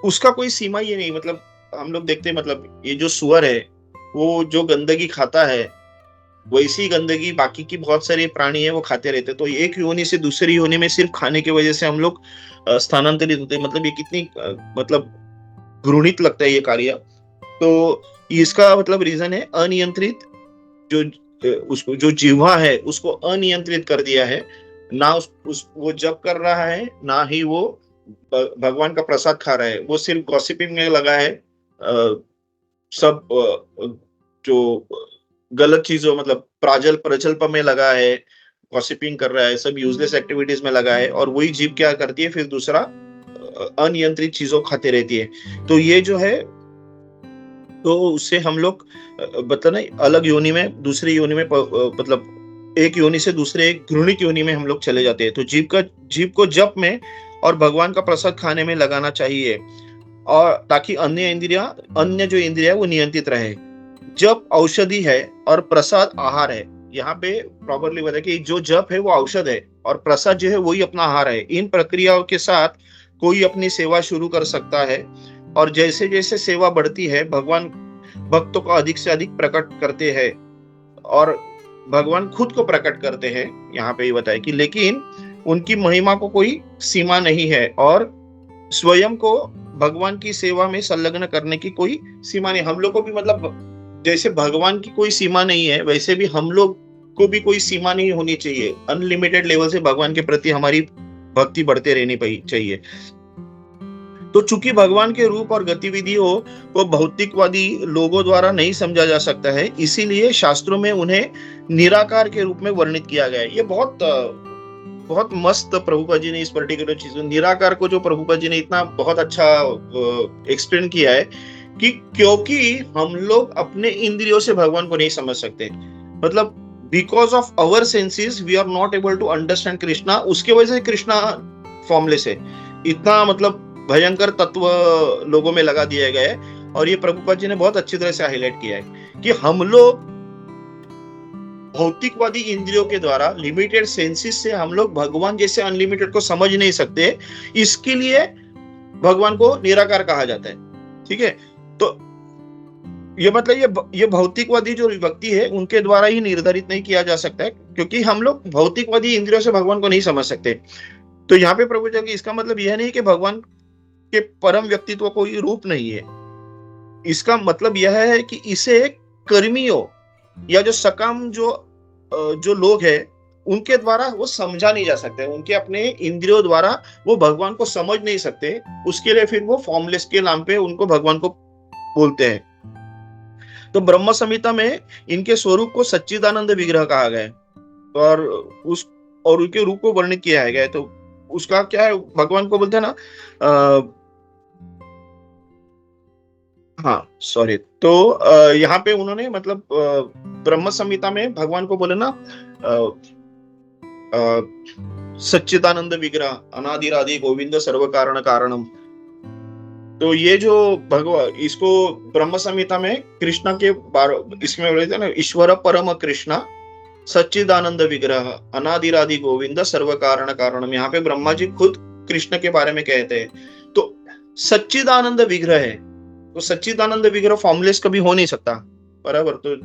उसका कोई सीमा ही नहीं। मतलब हम लोग देखते हैं, मतलब ये जो सुअर है वो जो गंदगी खाता है वैसी गंदगी बाकी की बहुत सारे प्राणी है वो खाते रहते। तो एक योनि से दूसरी योनि में सिर्फ खाने की वजह से हम लोग स्थानांतरित होते हैं। मतलब ये कितनी मतलब घृणित लगता है ये कार्य। तो इसका मतलब रीजन है अनियंत्रित उसको जो जिह्वा है उसको अनियंत्रित कर दिया है। ना वो जप कर रहा है, ना ही वो भगवान का प्रसाद खा रहा है, वो सिर्फ गॉसिपिंग में लगा है। सब जो गलत चीजों मतलब प्रजल्प में लगा है, गॉसिपिंग कर रहा है, सब यूजलेस एक्टिविटीज में लगा है, और वही जीभ क्या करती है फिर दूसरा अनियंत्रित चीजों खाते रहती है। तो ये जो है, तो उससे हम लोग मतलब ना अलग योनि में, दूसरी योनि में मतलब एक योनि से दूसरे एक घृणित योनि में हम लोग चले जाते हैं। तो जीभ को जप में और भगवान का प्रसाद खाने में लगाना चाहिए, और ताकि अन्य जो इंद्रिया वो नियंत्रित रहे। जप औषधि है और प्रसाद आहार है। यहाँ पे प्रॉपरली बताया कि जो जप है वो औषध है और प्रसाद जो है वही अपना आहार है। इन प्रक्रियाओं के साथ कोई अपनी सेवा शुरू कर सकता है, और जैसे जैसे सेवा बढ़ती है भगवान भक्तों को अधिक से अधिक प्रकट करते हैं, और भगवान खुद को प्रकट करते हैं। यहाँ पे ये बताया कि लेकिन उनकी महिमा को कोई सीमा नहीं है, और स्वयं को भगवान की सेवा में संलग्न करने की कोई सीमा नहीं। हम लोग को भी मतलब जैसे भगवान की कोई सीमा नहीं है, वैसे भी हम लोग को भी कोई सीमा नहीं होनी चाहिए। अनलिमिटेड लेवल से भगवान के प्रति हमारी भक्ति बढ़ते रहनी चाहिए। तो चूंकि भगवान के रूप और गतिविधियों को भौतिकवादी लोगों द्वारा नहीं समझा जा सकता है, इसीलिए शास्त्रों में उन्हें निराकार के रूप में वर्णित किया गया है। ये बहुत मस्त प्रभुपाद जी ने इस पर्टिकुलर चीज, निराकार को जो प्रभुपाद जी ने इतना बहुत अच्छा एक्सप्लेन किया है कि क्योंकि हम लोग अपने इंद्रियों से भगवान को नहीं समझ सकते, मतलब because of our senses we are not able to understand Krishna. उसके वजह से कृष्णा फॉर्मलेस है। इतना मतलब भयंकर तत्व लोगों में लगा दिया गया है, और ये प्रभुपाद जी ने बहुत अच्छी तरह से हाईलाइट किया है कि हम लोग भौतिकवादी इंद्रियों के द्वारा, लिमिटेड सेंसेस से हम लोग भगवान जैसे अनलिमिटेड को समझ नहीं सकते। इसके लिए भगवान को निराकार कहा जाता है। ठीक है, तो ये मतलब ये भौतिकवादी जो व्यक्ति है उनके द्वारा ही निर्धारित नहीं किया जा सकता है, क्योंकि हम लोग भौतिकवादी इंद्रियों से भगवान को नहीं समझ सकते। तो यहाँ पे प्रभु जी, इसका मतलब यह नहीं कि भगवान के परम व्यक्तित्व कोई रूप नहीं है। इसका मतलब यह है कि इसे कर्मियों या जो सकाम जो लोग हैं उनके द्वारा वो समझा नहीं जा सकते। उनके अपने इंद्रियों द्वारा वो भगवान को समझ नहीं सकते। उसके लिए फिर वो फॉर्मलेस के नाम पे उनको भगवान को बोलते हैं। तो ब्रह्म संहिता में इनके स्वरूप को सच्चिदानंद विग्रह कहा गया है, और उनके रूप को वर्णित किया गया है। तो उसका क्या है, भगवान को बोलते हैं ना, हाँ सॉरी, तो यहाँ पे उन्होंने मतलब ब्रह्म संहिता में भगवान को बोले ना सच्चिदानंद विग्रह, अनादिरादि गोविंद सर्व कारण कारणम। तो ये जो भगवान, इसको ब्रह्म संहिता में कृष्ण के इसमें बोलते हैं ना, ईश्वर परम कृष्ण सच्चिदानंद विग्रह अनादिरादि गोविंद सर्व कारण कारणम। यहाँ पे ब्रह्मा जी खुद कृष्ण के बारे में कहते हैं। तो सच्चिदानंद विग्रह है, तो सच्चिदानंद विग्रह फॉर्मलेस कभी हो नहीं सकता, बराबर। तो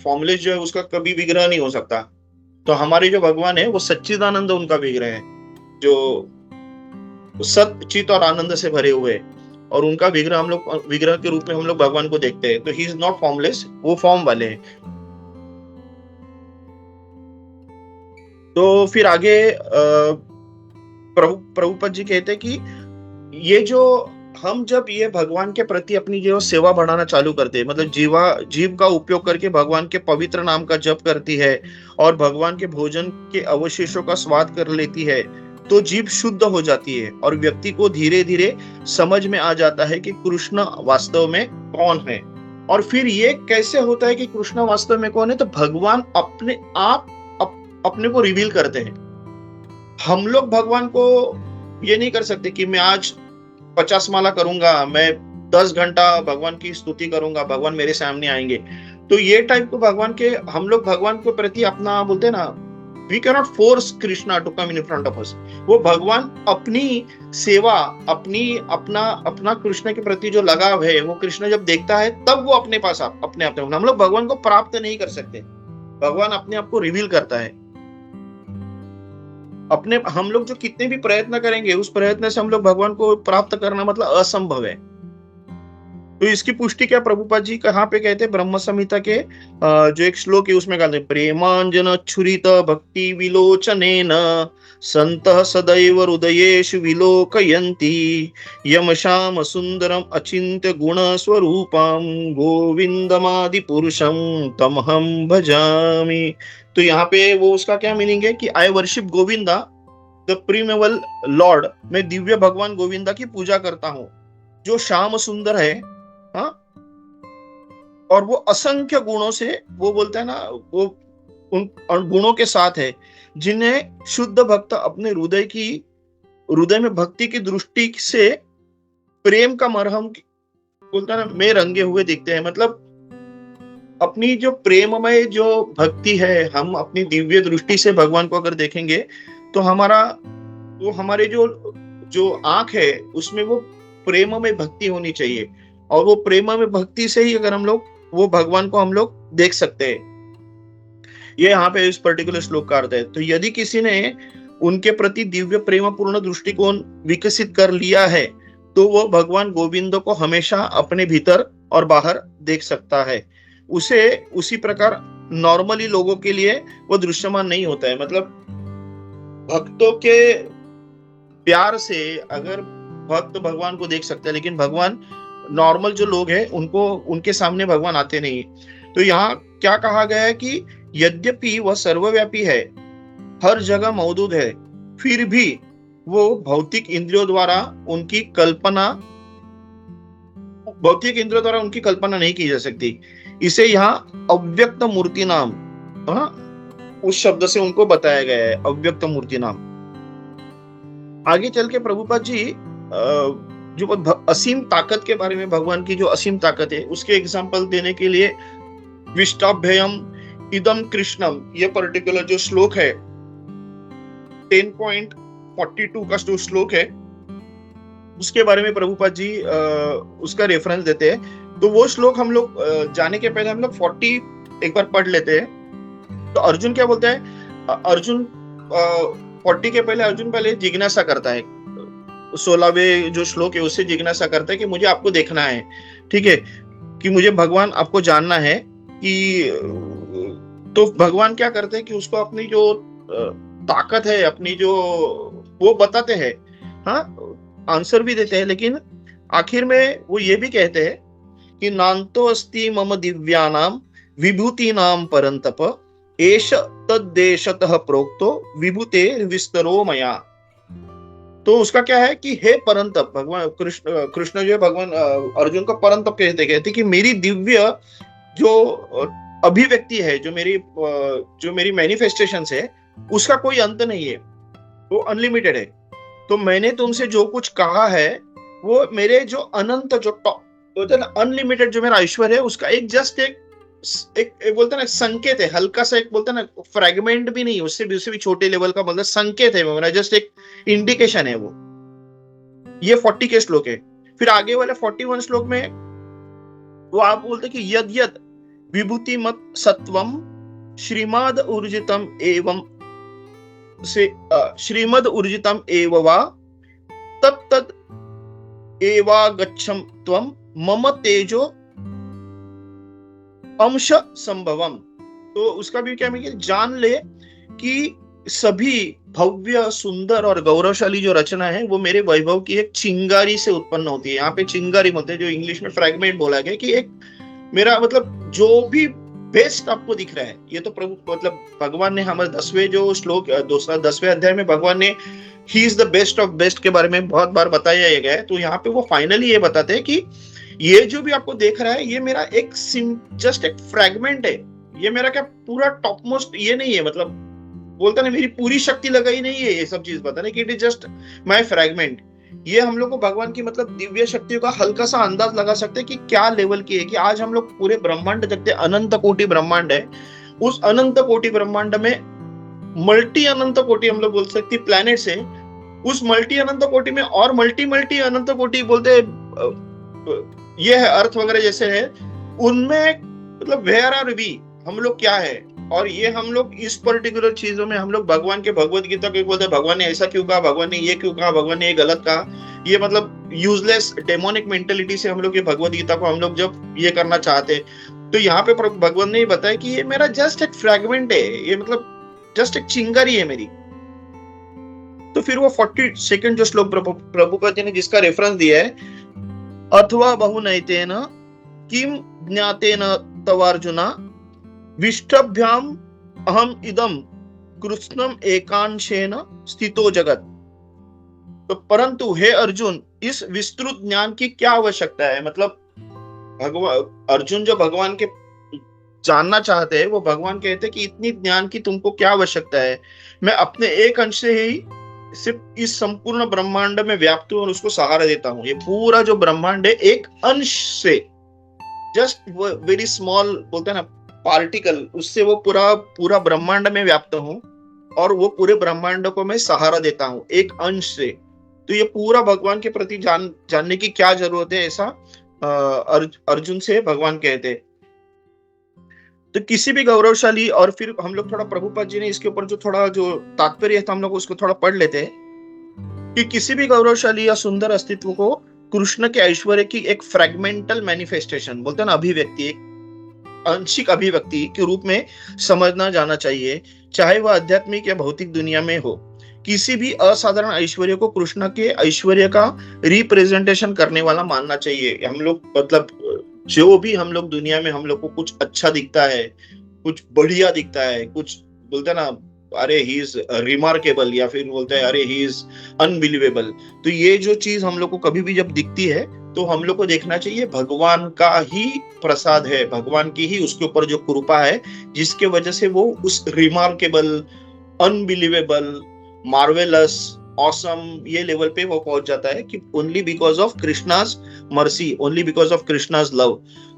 फॉर्मलेस जो है उसका कभी विग्रह नहीं हो सकता। तो हमारे जो भगवान है वो सच्चिदानंद उनका विग्रह है, जो सत्य चित और आनंद से भरे हुए, और उनका विग्रह हम लोग विग्रह के रूप में हम लोग भगवान को देखते हैं। तो ही इज नॉट फॉर्मलेस, वो फॉर्म वाले हैं। तो फिर आगे प्रभुपद जी कहते हैं कि ये जो हम जब ये भगवान के प्रति अपनी जो सेवा बढ़ाना चालू करते हैं, मतलब जीव का उपयोग करके भगवान के पवित्र नाम का जप करती है और भगवान के भोजन के अवशेषों का स्वाद कर लेती है, तो जीव शुद्ध हो जाती है और व्यक्ति को धीरे धीरे समझ में आ जाता है कि कृष्ण वास्तव में कौन है। और फिर ये कैसे होता है कि कृष्ण वास्तव में कौन है, तो भगवान अपने आप अपने को रिवील करते हैं। हम लोग भगवान को ये नहीं कर सकते कि मैं आज 50 माला करूंगा, मैं 10 घंटा भगवान की स्तुति करूंगा, भगवान मेरे सामने आएंगे। तो ये टाइप को भगवान के, हम लोग भगवान के प्रति अपना बोलते हैं ना, we can not force Krishna to come in front of us. वो भगवान अपनी सेवा, अपना कृष्ण के प्रति जो लगाव है, वो कृष्ण जब देखता है तब वो अपने पास अपने आप। हम लोग भगवान को प्राप्त नहीं कर सकते, भगवान अपने आप को रिवील करता है। अपने हम लोग जो कितने भी प्रयत्न करेंगे, उस प्रयत्न से हम लोग भगवान को प्राप्त करना मतलब असंभव है। तो इसकी पुष्टि क्या प्रभुपाद जी कहाँ पे कहते हैं, ब्रह्म संहिता के जो एक श्लोक है उसमें कहते हैं, प्रेमांजन छुरित भक्ति विलोचनेन संतः सदैव हृदयेषु विलोकयन्ति यमशाम सुंदरम अचिन्त्य गुण स्वरूपम गोविंदमादि पुरुषम तमहम भजामि। तो यहाँ पे वो उसका क्या मीनिंग है कि I worship Govinda the primeval lord, मैं दिव्य भगवान गोविंदा की पूजा करता हूँ जो श्याम सुंदर है, हाँ, और वो असंख्य गुणों से, वो बोलता है ना, वो उन गुणों के साथ है जिन्हें शुद्ध भक्त अपने हृदय में भक्ति की दृष्टि से प्रेम का मरहम, बोलता है ना, में रंगे हुए दिखते हैं। मतलब अपनी जो प्रेममय जो भक्ति है, हम अपनी दिव्य दृष्टि से भगवान को अगर देखेंगे तो हमारे जो आंख है उसमें वो प्रेममय भक्ति होनी चाहिए, और वो प्रेममय भक्ति से ही अगर हम लोग वो भगवान को हम लोग देख सकते हैं। ये यहाँ पे इस पर्टिकुलर श्लोक का अर्थ है। तो यदि किसी ने उनके प्रति दिव्य प्रेम पूर्ण दृष्टिकोण विकसित कर लिया है तो वो भगवान गोविंद को हमेशा अपने भीतर और बाहर देख सकता है। उसे उसी प्रकार नॉर्मली लोगों के लिए वो दृश्यमान नहीं होता है। मतलब भक्तों के प्यार से अगर भक्त भगवान को देख सकते हैं, लेकिन भगवान नॉर्मल जो लोग हैं उनको, उनके सामने भगवान आते नहीं। तो यहाँ क्या कहा गया है कि यद्यपि वह सर्वव्यापी है, हर जगह मौजूद है, फिर भी वो भौतिक इंद्रियों द्वारा उनकी कल्पना नहीं की जा सकती। इसे यहाँ अव्यक्त मूर्ति नाम, उस शब्द से उनको बताया गया है, अव्यक्त मूर्ति नाम। आगे चल के प्रभुपाद जी जो असीम ताकत के बारे में, भगवान की जो असीम ताकत है उसके एग्जाम्पल देने के लिए विष्टाभ्ययम इदम कृष्णम, ये पर्टिकुलर जो श्लोक है 10.42 का जो श्लोक है उसके बारे में प्रभुपाद जी उसका रेफरेंस देते हैं। तो वो श्लोक हम लोग जाने के पहले हम लोग 40 एक बार पढ़ लेते हैं। तो अर्जुन क्या बोलता है, अर्जुन 40 के पहले अर्जुन पहले जिज्ञासा करता है, 16वें जो श्लोक है उससे जिज्ञासा करता है कि मुझे आपको देखना है, ठीक है, कि मुझे भगवान आपको जानना है कि। तो भगवान क्या करते हैं कि उसको अपनी जो ताकत है, अपनी जो वो बताते हैं, हाँ, आंसर भी देते हैं, लेकिन आखिर में वो ये भी कहते हैं कि नान्तो अस्ति मम दिव्यानाम विभूतिनाम परंतप एष तद्देशतः प्रोक्तो विभूते विस्तरो मया। तो उसका क्या है कि हे परंतप, भगवान कृष्ण जो भगवान अर्जुन को परंतप कहते कि मेरी दिव्य जो अभिव्यक्ति है, जो मेरी मैनिफेस्टेशन है उसका कोई अंत नहीं है, वो अनलिमिटेड है। तो मैंने तुमसे जो कुछ कहा है वो मेरे जो अनंत जो अनलिमिटेड जो मेरा ऐश्वर्य है उसका एक जस्ट एक बोलते ना संकेत है, हल्का सा एक बोलते ना फ्रेगमेंट भी नहीं, उससे भी छोटे लेवल का मतलब संकेत है मेरा, जस्ट एक इंडिकेशन है वो। ये 40 के श्लोक है। फिर आगे वाले 41 श्लोक में वो आप बोलते कि यद यद विभूति मत सत्वम श्रीमद ऊर्जितम एवं से श्रीमद ऊर्जितम एव वा तत्तद एवागच्छम त्वम मम तेजो अंश संभवम। तो उसका भी क्या मतलब, जान ले कि सभी भव्य सुंदर और गौरवशाली जो रचना है वो मेरे वैभव की एक चिंगारी से उत्पन्न होती है। यहाँ पे चिंगारी बोलते हैं, जो इंग्लिश में फ्रैगमेंट बोला गया कि एक मेरा मतलब जो भी बेस्ट आपको दिख रहा है, ये तो प्रभु मतलब भगवान ने हमारे 10वें जो श्लोक 10वें अध्याय में भगवान ने he is the best of best के बारे में बहुत बार बताया गया है। तो यहाँ पे वो फाइनली ये बताते हैं कि ये जो भी आपको देख रहा है ये मेरा एक जस्ट एक फ्रैगमेंट है, ये मेरा क्या पूरा टॉप मोस्ट ये नहीं है, मतलब बोलता ना मेरी पूरी शक्ति लगाई नहीं है, ये सब चीज बताने कि it is just my fragment. ये हम लोग को भगवान की मतलब दिव्य शक्तियों का हल्का सा अंदाज लगा सकते हैं कि क्या लेवल की है। कि आज हम लोग पूरे ब्रह्मांड देखते हैं, अनंत कोटि ब्रह्मांड है, उस अनंत कोटि ब्रह्मांड में मल्टी अनंत कोटि हम लोग बोल सकते प्लैनेट्स है, उस मल्टी अनंत कोटि में और मल्टी अनंत कोटि बोलते ये है अर्थ वगैरह जैसे है, उनमें मतलब वेयर आर वी, हम लोग क्या है। और ये हम लोग इस पर्टिकुलर चीजों में हम लोग भगवान के भगवत गीता के बोलते हैं भगवान ने ऐसा क्यों कहा, भगवान ने ये क्यों कहा, भगवान ने ये गलत कहा, ये मतलब यूजलेस डेमोनिक मेंटेलिटी से हम लोग ये भगवत गीता को हम लोग जब ये करना चाहते हैं। तो यहाँ पे भगवान ने बताया कि ये मेरा जस्ट एक फ्रैगमेंट है, ये मतलब जस्ट एक चिंगारी है मेरी, तो फिर वो 42nd जो श्लोक प्रभुपद जी ने जिसका रेफरेंस दिया है, अथवा बहुनैतेन किम ज्ञातेन तवार्जुना विष्टभ्याम अहम इदम कृष्णम एकांशेन स्थितो जगत। तो परंतु हे अर्जुन, इस विस्तृत ज्ञान की क्या आवश्यकता है? मतलब भगवान अर्जुन जो भगवान के जानना चाहते हैं, वो भगवान कहते हैं कि इतनी ज्ञान की तुमको क्या आवश्यकता है? मैं अपने एक अंश से ही सिर्फ इस संपूर्ण ब्रह्मांड में व्याप्त हूं और उसको सहारा देता हूं। ये पूरा जो ब्रह्मांड है एक अंश से, जस्ट वेरी स्मॉल बोलते हैं ना पार्टिकल, उससे वो पूरा ब्रह्मांड में व्याप्त हूं और वो पूरे ब्रह्मांड को मैं सहारा देता हूं एक अंश से। तो ये पूरा भगवान के प्रति जानने की क्या जरूरत है, ऐसा अर्जुन से भगवान कहते। तो किसी भी गौरवशाली, और फिर हम लोग थोड़ा प्रभुपाद जी ने इसके ऊपर जो थोड़ा जो तात्पर्य है हम लोग उसको थोड़ा पढ़ लेते हैं कि किसी भी गौरवशाली या सुंदर अस्तित्व को कृष्ण के ऐश्वर्य की एक फ्रेगमेंटल मैनिफेस्टेशन बोलते हैं ना, अभिव्यक्ति, एक आंशिक अभिव्यक्ति के रूप में समझना जाना चाहिए, चाहे वह आध्यात्मिक या भौतिक दुनिया में हो। किसी भी असाधारण ऐश्वर्य को कृष्ण के ऐश्वर्य का रिप्रेजेंटेशन करने वाला मानना चाहिए। हम लोग मतलब जो भी हम लोग दुनिया में हम लोग को कुछ अच्छा दिखता है, कुछ बढ़िया दिखता है, कुछ बोलते हैं ना अरे ही इज रिमार्केबल, या फिर बोलते हैं अरे ही इज अनबिलीवेबल, तो ये जो चीज हम लोग को कभी भी जब दिखती है तो हम लोग को देखना चाहिए भगवान का ही प्रसाद है, भगवान की ही उसके ऊपर जो कृपा है, जिसके वजह से वो उस रिमार्केबल, अनबिलीवेबल, मार्वेलस, ऑसम ये लेवल पे वो पहुंच जाता है कि only because of Krishna's mercy, only because of Krishna's love.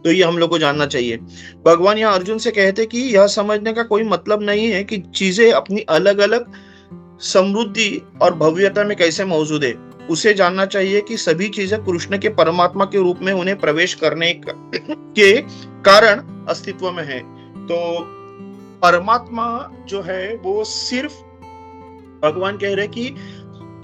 तो ये हम लोग को जानना चाहिए। भगवान यहाँ अर्जुन से कहते कि यह समझने का कोई मतलब नहीं है कि चीजें अपनी अलग अलग समृद्धि और भव्यता में कैसे मौजूद है, उसे जानना चाहिए कि सभी चीजें कृष्ण के परमात्मा के रूप में उन्हें प्रवेश करने के कारण अस्तित्व में है। तो परमात्मा जो है वो सिर्फ भगवान कह रहे कि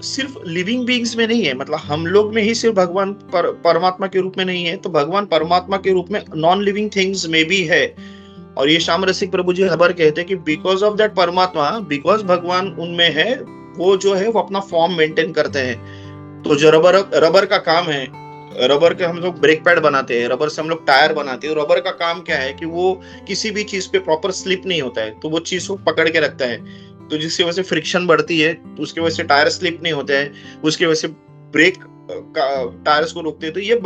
सिर्फ लिविंग बीइंग्स में नहीं है, मतलब हम लोग में ही सिर्फ भगवान परमात्मा के रूप में नहीं है, तो भगवान परमात्मा के रूप में नॉन लिविंग थिंग्स में भी है। और ये श्याम रसिक प्रभु जी खबर कहते हैं कि बिकॉज ऑफ दैट परमात्मा, बिकॉज भगवान उनमें है, वो जो है वो अपना फॉर्म मेंटेन करते हैं। तो जो रबर का काम है, रबर के हम लोग ब्रेक पैड बनाते हैं, रबर से हम लोग टायर बनाते हैं। रबर का काम क्या है कि वो किसी भी चीज पे प्रॉपर स्लिप नहीं होता है, तो वो चीज को पकड़ के रखता है, तो जिसकी वजह से फ्रिक्शन बढ़ती है, तो उसकी वजह से टायर स्लिप नहीं होते हैं, उसकी वजह से ब्रेक टायर्स को रोकते हैं। तो ये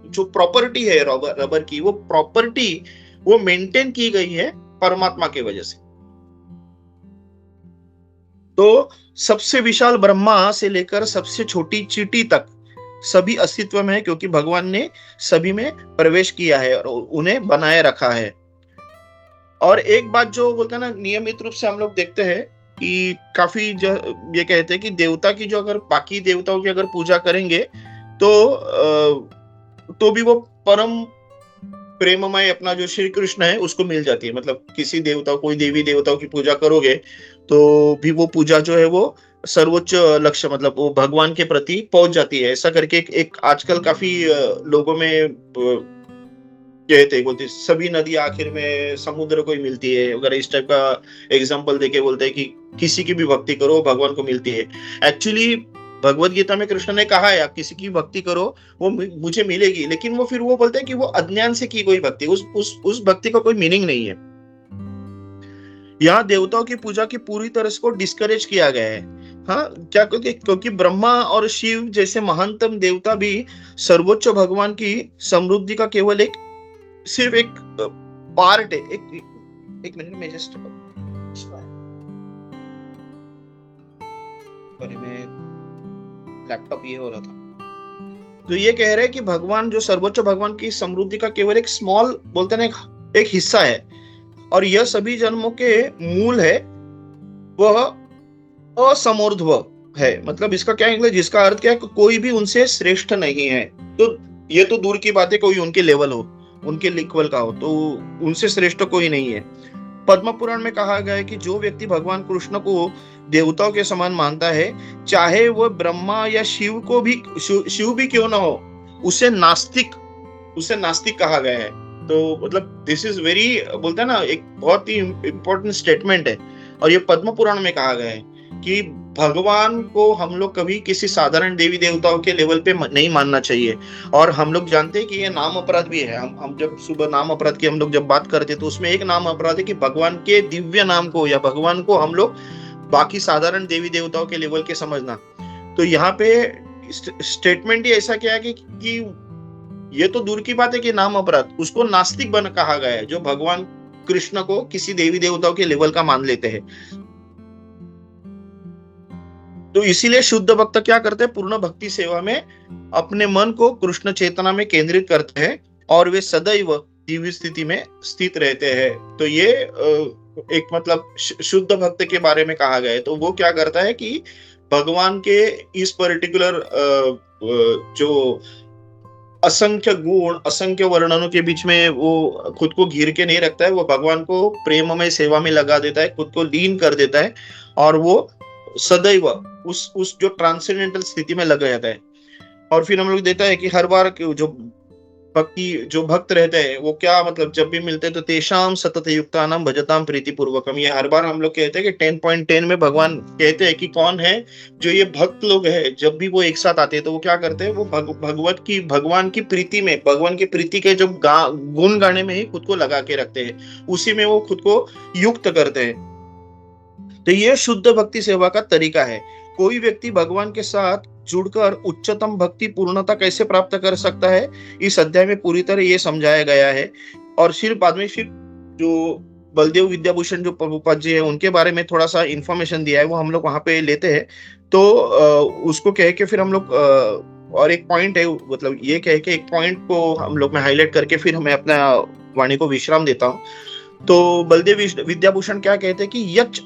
जो प्रॉपर्टी है रबर की, वो प्रॉपर्टी वो मेंटेन की गई है परमात्मा की वजह से। तो सबसे विशाल ब्रह्मा से लेकर सबसे छोटी चींटी तक सभी अस्तित्व में है, क्योंकि भगवान ने सभी में प्रवेश किया है और उन्हें बनाए रखा है। और एक बात जो बोलते हैं ना, नियमित रूप से हम लोग देखते हैं कि काफी ये कहते हैं कि देवता की जो अगर बाकी देवताओं की अगर पूजा करेंगे तो भी वो परम प्रेममय अपना जो श्री कृष्ण है उसको मिल जाती है। मतलब किसी देवता, कोई देवी देवताओं की पूजा करोगे तो भी वो पूजा जो है वो सर्वोच्च लक्ष्य, मतलब वो भगवान के प्रति पहुंच जाती है। ऐसा करके एक आजकल काफी लोगों में कहते बोलते सभी नदी आखिर में समुद्र को ही मिलती है, अगर इस टाइप का एग्जांपल देके बोलते हैं कि किसी की भी भक्ति करो भगवान को मिलती है। एक्चुअली भगवत गीता में कृष्ण ने कहा है आप किसी की भक्ति करो वो मुझे मिलेगी, लेकिन वो फिर वो बोलते हैं कि वो अज्ञान से की गई भक्ति, उस भक्ति का कोई मीनिंग नहीं है। यहाँ देवताओं की पूजा की पूरी तरह से को डिस्करेज किया गया है। हाँ क्या, क्योंकि ब्रह्मा और शिव जैसे महानतम देवता भी सर्वोच्च भगवान की समृद्धि का केवल सिर्फ एक पार्ट है। एक मिनट में जस्ट लैपटॉप ये हो रहा था। तो ये कह रहे हैं कि भगवान जो सर्वोच्च भगवान की समृद्धि का केवल एक स्मॉल बोलते हैं एक हिस्सा है, और यह सभी जन्मों के मूल है, वह असमोर्ध्व है। मतलब इसका क्या इंग्लिश, जिसका अर्थ क्या है, कोई भी उनसे श्रेष्ठ नहीं है। तो ये तो दूर की बात है कोई उनके लेवल हो, उनके लिक्वल का हो, तो उनसे श्रेष्ठ कोई नहीं है। पद्म पुराण में कहा गया है कि जो व्यक्ति भगवान कृष्ण को देवताओं के समान मानता है, चाहे वह ब्रह्मा या शिव भी क्यों ना हो, उसे नास्तिक कहा गया है। तो मतलब दिस इज वेरी बोलता है ना, एक बहुत ही इंपॉर्टेंट स्टेटमेंट है। और ये पद्म पुराण में कहा गया है कि भगवान को हम लोग कभी किसी साधारण देवी देवताओं के लेवल पे नहीं मानना चाहिए। और हम लोग जानते हैं कि ये नाम अपराध भी है। हम जब सुबह नाम अपराध की हम लोग जब बात करते हैं तो उसमें एक नाम अपराध है कि भगवान के दिव्य नाम को या भगवान को हम लोग बाकी साधारण देवी देवताओं के लेवल के समझना। तो यहाँ पे स्टेटमेंट ही ऐसा क्या है कि ये तो दूर की बात है कि नाम अपराध, उसको नास्तिक बन कहा गया है जो भगवान कृष्ण को किसी देवी देवताओं के लेवल का मान लेते हैं। तो इसीलिए शुद्ध भक्त क्या करते हैं, पूर्ण भक्ति सेवा में अपने मन को कृष्ण चेतना में केंद्रित करते हैं और वे सदैव दिव्य स्थिति में स्थित रहते हैं। तो ये एक मतलब शुद्ध भक्त के बारे में कहा गया है। तो वो क्या करता है कि भगवान के इस पर्टिकुलर जो असंख्य गुण असंख्य वर्णनों के बीच में वो खुद को घिर के नहीं रखता है, वो भगवान को प्रेममय सेवा में लगा देता है, खुद को लीन कर देता है और वो सदैव उस जो ट्रांसेंडेंटल स्थिति में लगा जाता है। और फिर हम लोग देता है कि हर बार जो भक्त रहते हैं वो क्या मतलब जब भी मिलते हैं तो तेषाम सतत युक्तानाम भजताम प्रीति पूर्वकम, ये हर बार हम लोग कहते हैं कि 10.10 में भगवान कहते हैं कि कौन है जो ये भक्त लोग है, जब भी वो एक साथ आते हैं तो वो क्या करते हैं, वो भगवान की प्रीति में, भगवान की प्रीति के जो गुण गाने में ही खुद को लगा के रखते हैं, उसी में वो खुद को युक्त करते हैं। तो ये शुद्ध भक्ति सेवा का तरीका है। कोई व्यक्ति भगवान के साथ जुड़कर उच्चतम भक्ति पूर्णता कैसे प्राप्त कर सकता है, इस अध्याय में पूरी तरह ये समझाया गया है। और फिर बाद में फिर जो बलदेव विद्याभूषण जो प्रभुपाद जी है उनके बारे में थोड़ा सा इंफॉर्मेशन दिया है, वो हम लोग वहां पे लेते हैं। तो उसको कह के फिर हम लोग और एक पॉइंट है, मतलब ये कह के एक पॉइंट को हम लोग में हाईलाइट करके फिर मैं अपना वाणी को विश्राम देता हूँ। तो बलदेव विद्याभूषण क्या कहते हैं कि यच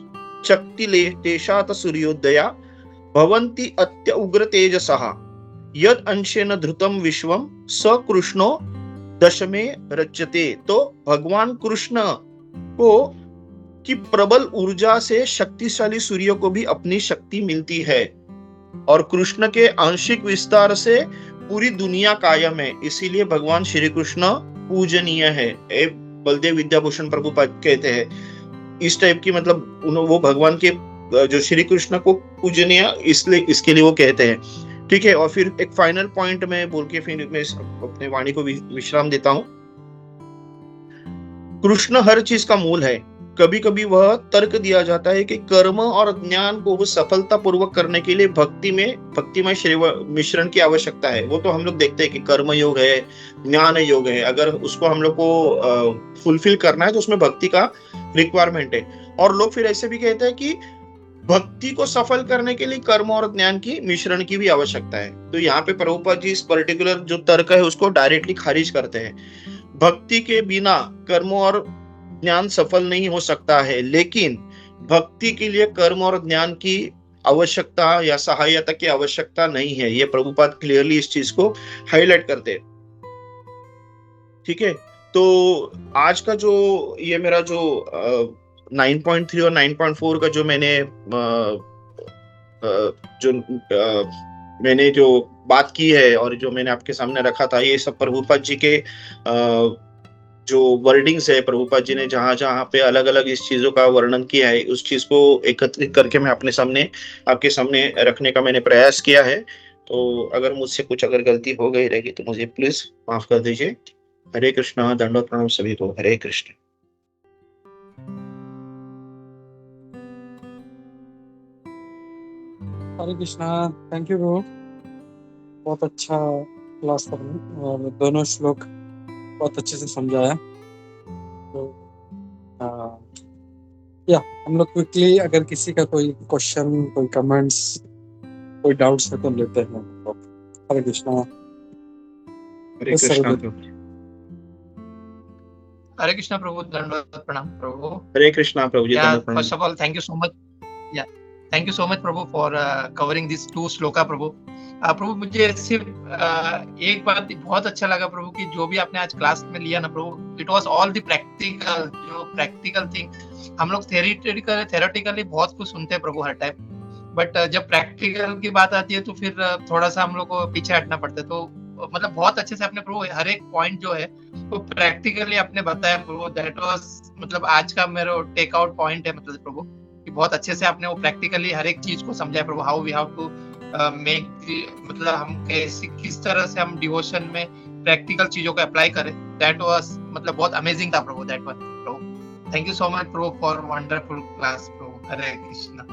शक्ति ले तेषात सूर्योदया भवन्ति अत्य उग्र तेजसः यद अंशेन धृतम विश्वम स कृष्णो दशमे रच्यते। तो भगवान कृष्ण को की प्रबल ऊर्जा से शक्तिशाली सूर्य को भी अपनी शक्ति मिलती है और कृष्ण के आंशिक विस्तार से पूरी दुनिया कायम है, इसीलिए भगवान श्री कृष्ण पूजनीय है। बलदेव विद्याभूषण प्रभुपाद कहते हैं इस टाइप की, मतलब वो भगवान के जो श्री कृष्ण को पूजनीय इसलिए इसके लिए वो कहते हैं। ठीक है, और फिर एक फाइनल पॉइंट में बोल के फिर मैं अपने वाणी को विश्राम देता हूं। कृष्ण हर चीज का मूल है। कभी कभी वह तर्क दिया जाता है कि कर्म और ज्ञान को सफलता पूर्वक करने के लिए भक्तिमय मिश्रण की आवश्यकता है। वो तो हम लोग देखते हैं कि कर्म योग है, ज्ञान योग है, अगर उसको हम लोग को फुलफिल करना है तो उसमें भक्ति का रिक्वायरमेंट है। और लोग फिर ऐसे भी कहते हैं कि भक्ति को सफल करने के लिए कर्म और ज्ञान की मिश्रण की भी आवश्यकता है। तो यहाँ पे प्रभुपाद जी इस पर्टिकुलर जो तर्क है उसको डायरेक्टली खारिज करते हैं। भक्ति के बिना कर्म और ज्ञान सफल नहीं हो सकता है, लेकिन भक्ति के लिए कर्म और ज्ञान की आवश्यकता या सहायता की आवश्यकता नहीं है। ये प्रभुपाद क्लियरली इस चीज को हाईलाइट करते हैं। ठीक है, तो आज का जो ये मेरा जो 9.3 और 9.4 का जो मैंने जो बात की है और जो मैंने आपके सामने रखा था, ये सब प्रभुपाद जी के जो वर्डिंग्स है, प्रभुपाद जी ने जहां जहां पे अलग अलग इस चीजों का वर्णन किया है उस चीज को एकत्रित करके मैं आपके सामने रखने का मैंने प्रयास किया है। तो अगर मुझसे कुछ अगर गलती हो गई रहेगी तो मुझे प्लीज माफ कर दीजिए। हरे कृष्णा, दंडवत प्रणाम सभी को। हरे Krishna. Hare Krishna. Thank you bro, बहुत अच्छा क्लास था और दोनों श्लोक बहुत अच्छे से समझाया। तो या हम लोग क्विकली अगर किसी का कोई क्वेश्चन, कोई कमेंट्स, कोई डाउट्स है तो लेते हैं। हरे कृष्णा। हरे कृष्णा। हरे कृष्णा प्रभु, दंडवत प्रणाम प्रभु। हरे कृष्णा प्रभु जी। First of all thank you so much, thank you so much प्रभु फॉर कवरिंग दिस 2 श्लोका प्रभु। प्रभु मुझे सिर्फ एक बात बहुत अच्छा लगा प्रभु कि जो भी आपने आज क्लास में लिया ना प्रभु, it was all the practical thing. हम लोग थ्योरेटिकली बहुत कुछ सुनते हैं प्रभु हर टाइम, बट जब प्रैक्टिकल की बात आती है तो फिर थोड़ा सा हम लोग को पीछे हटना पड़ता है। तो मतलब बहुत अच्छे से आपने प्रभु हर एक पॉइंट जो है वो प्रैक्टिकली आपने बताया प्रभु। दैट वाज मतलब आज का मेरा टेक आउट पॉइंट है मतलब प्रभु कि बहुत अच्छे से आपने वो प्रैक्टिकली हर एक चीज को समझाया प्रभु, how we have to make, मतलब हम कैसे किस तरह से हम डिवोशन में प्रैक्टिकल चीजों को अप्लाई करें। दैट वाज मतलब बहुत अमेजिंग था प्रभु, दैट वन प्रभु। थैंक यू सो मच प्रभु फॉर वंडरफुल क्लास प्रभु। हरे कृष्णा।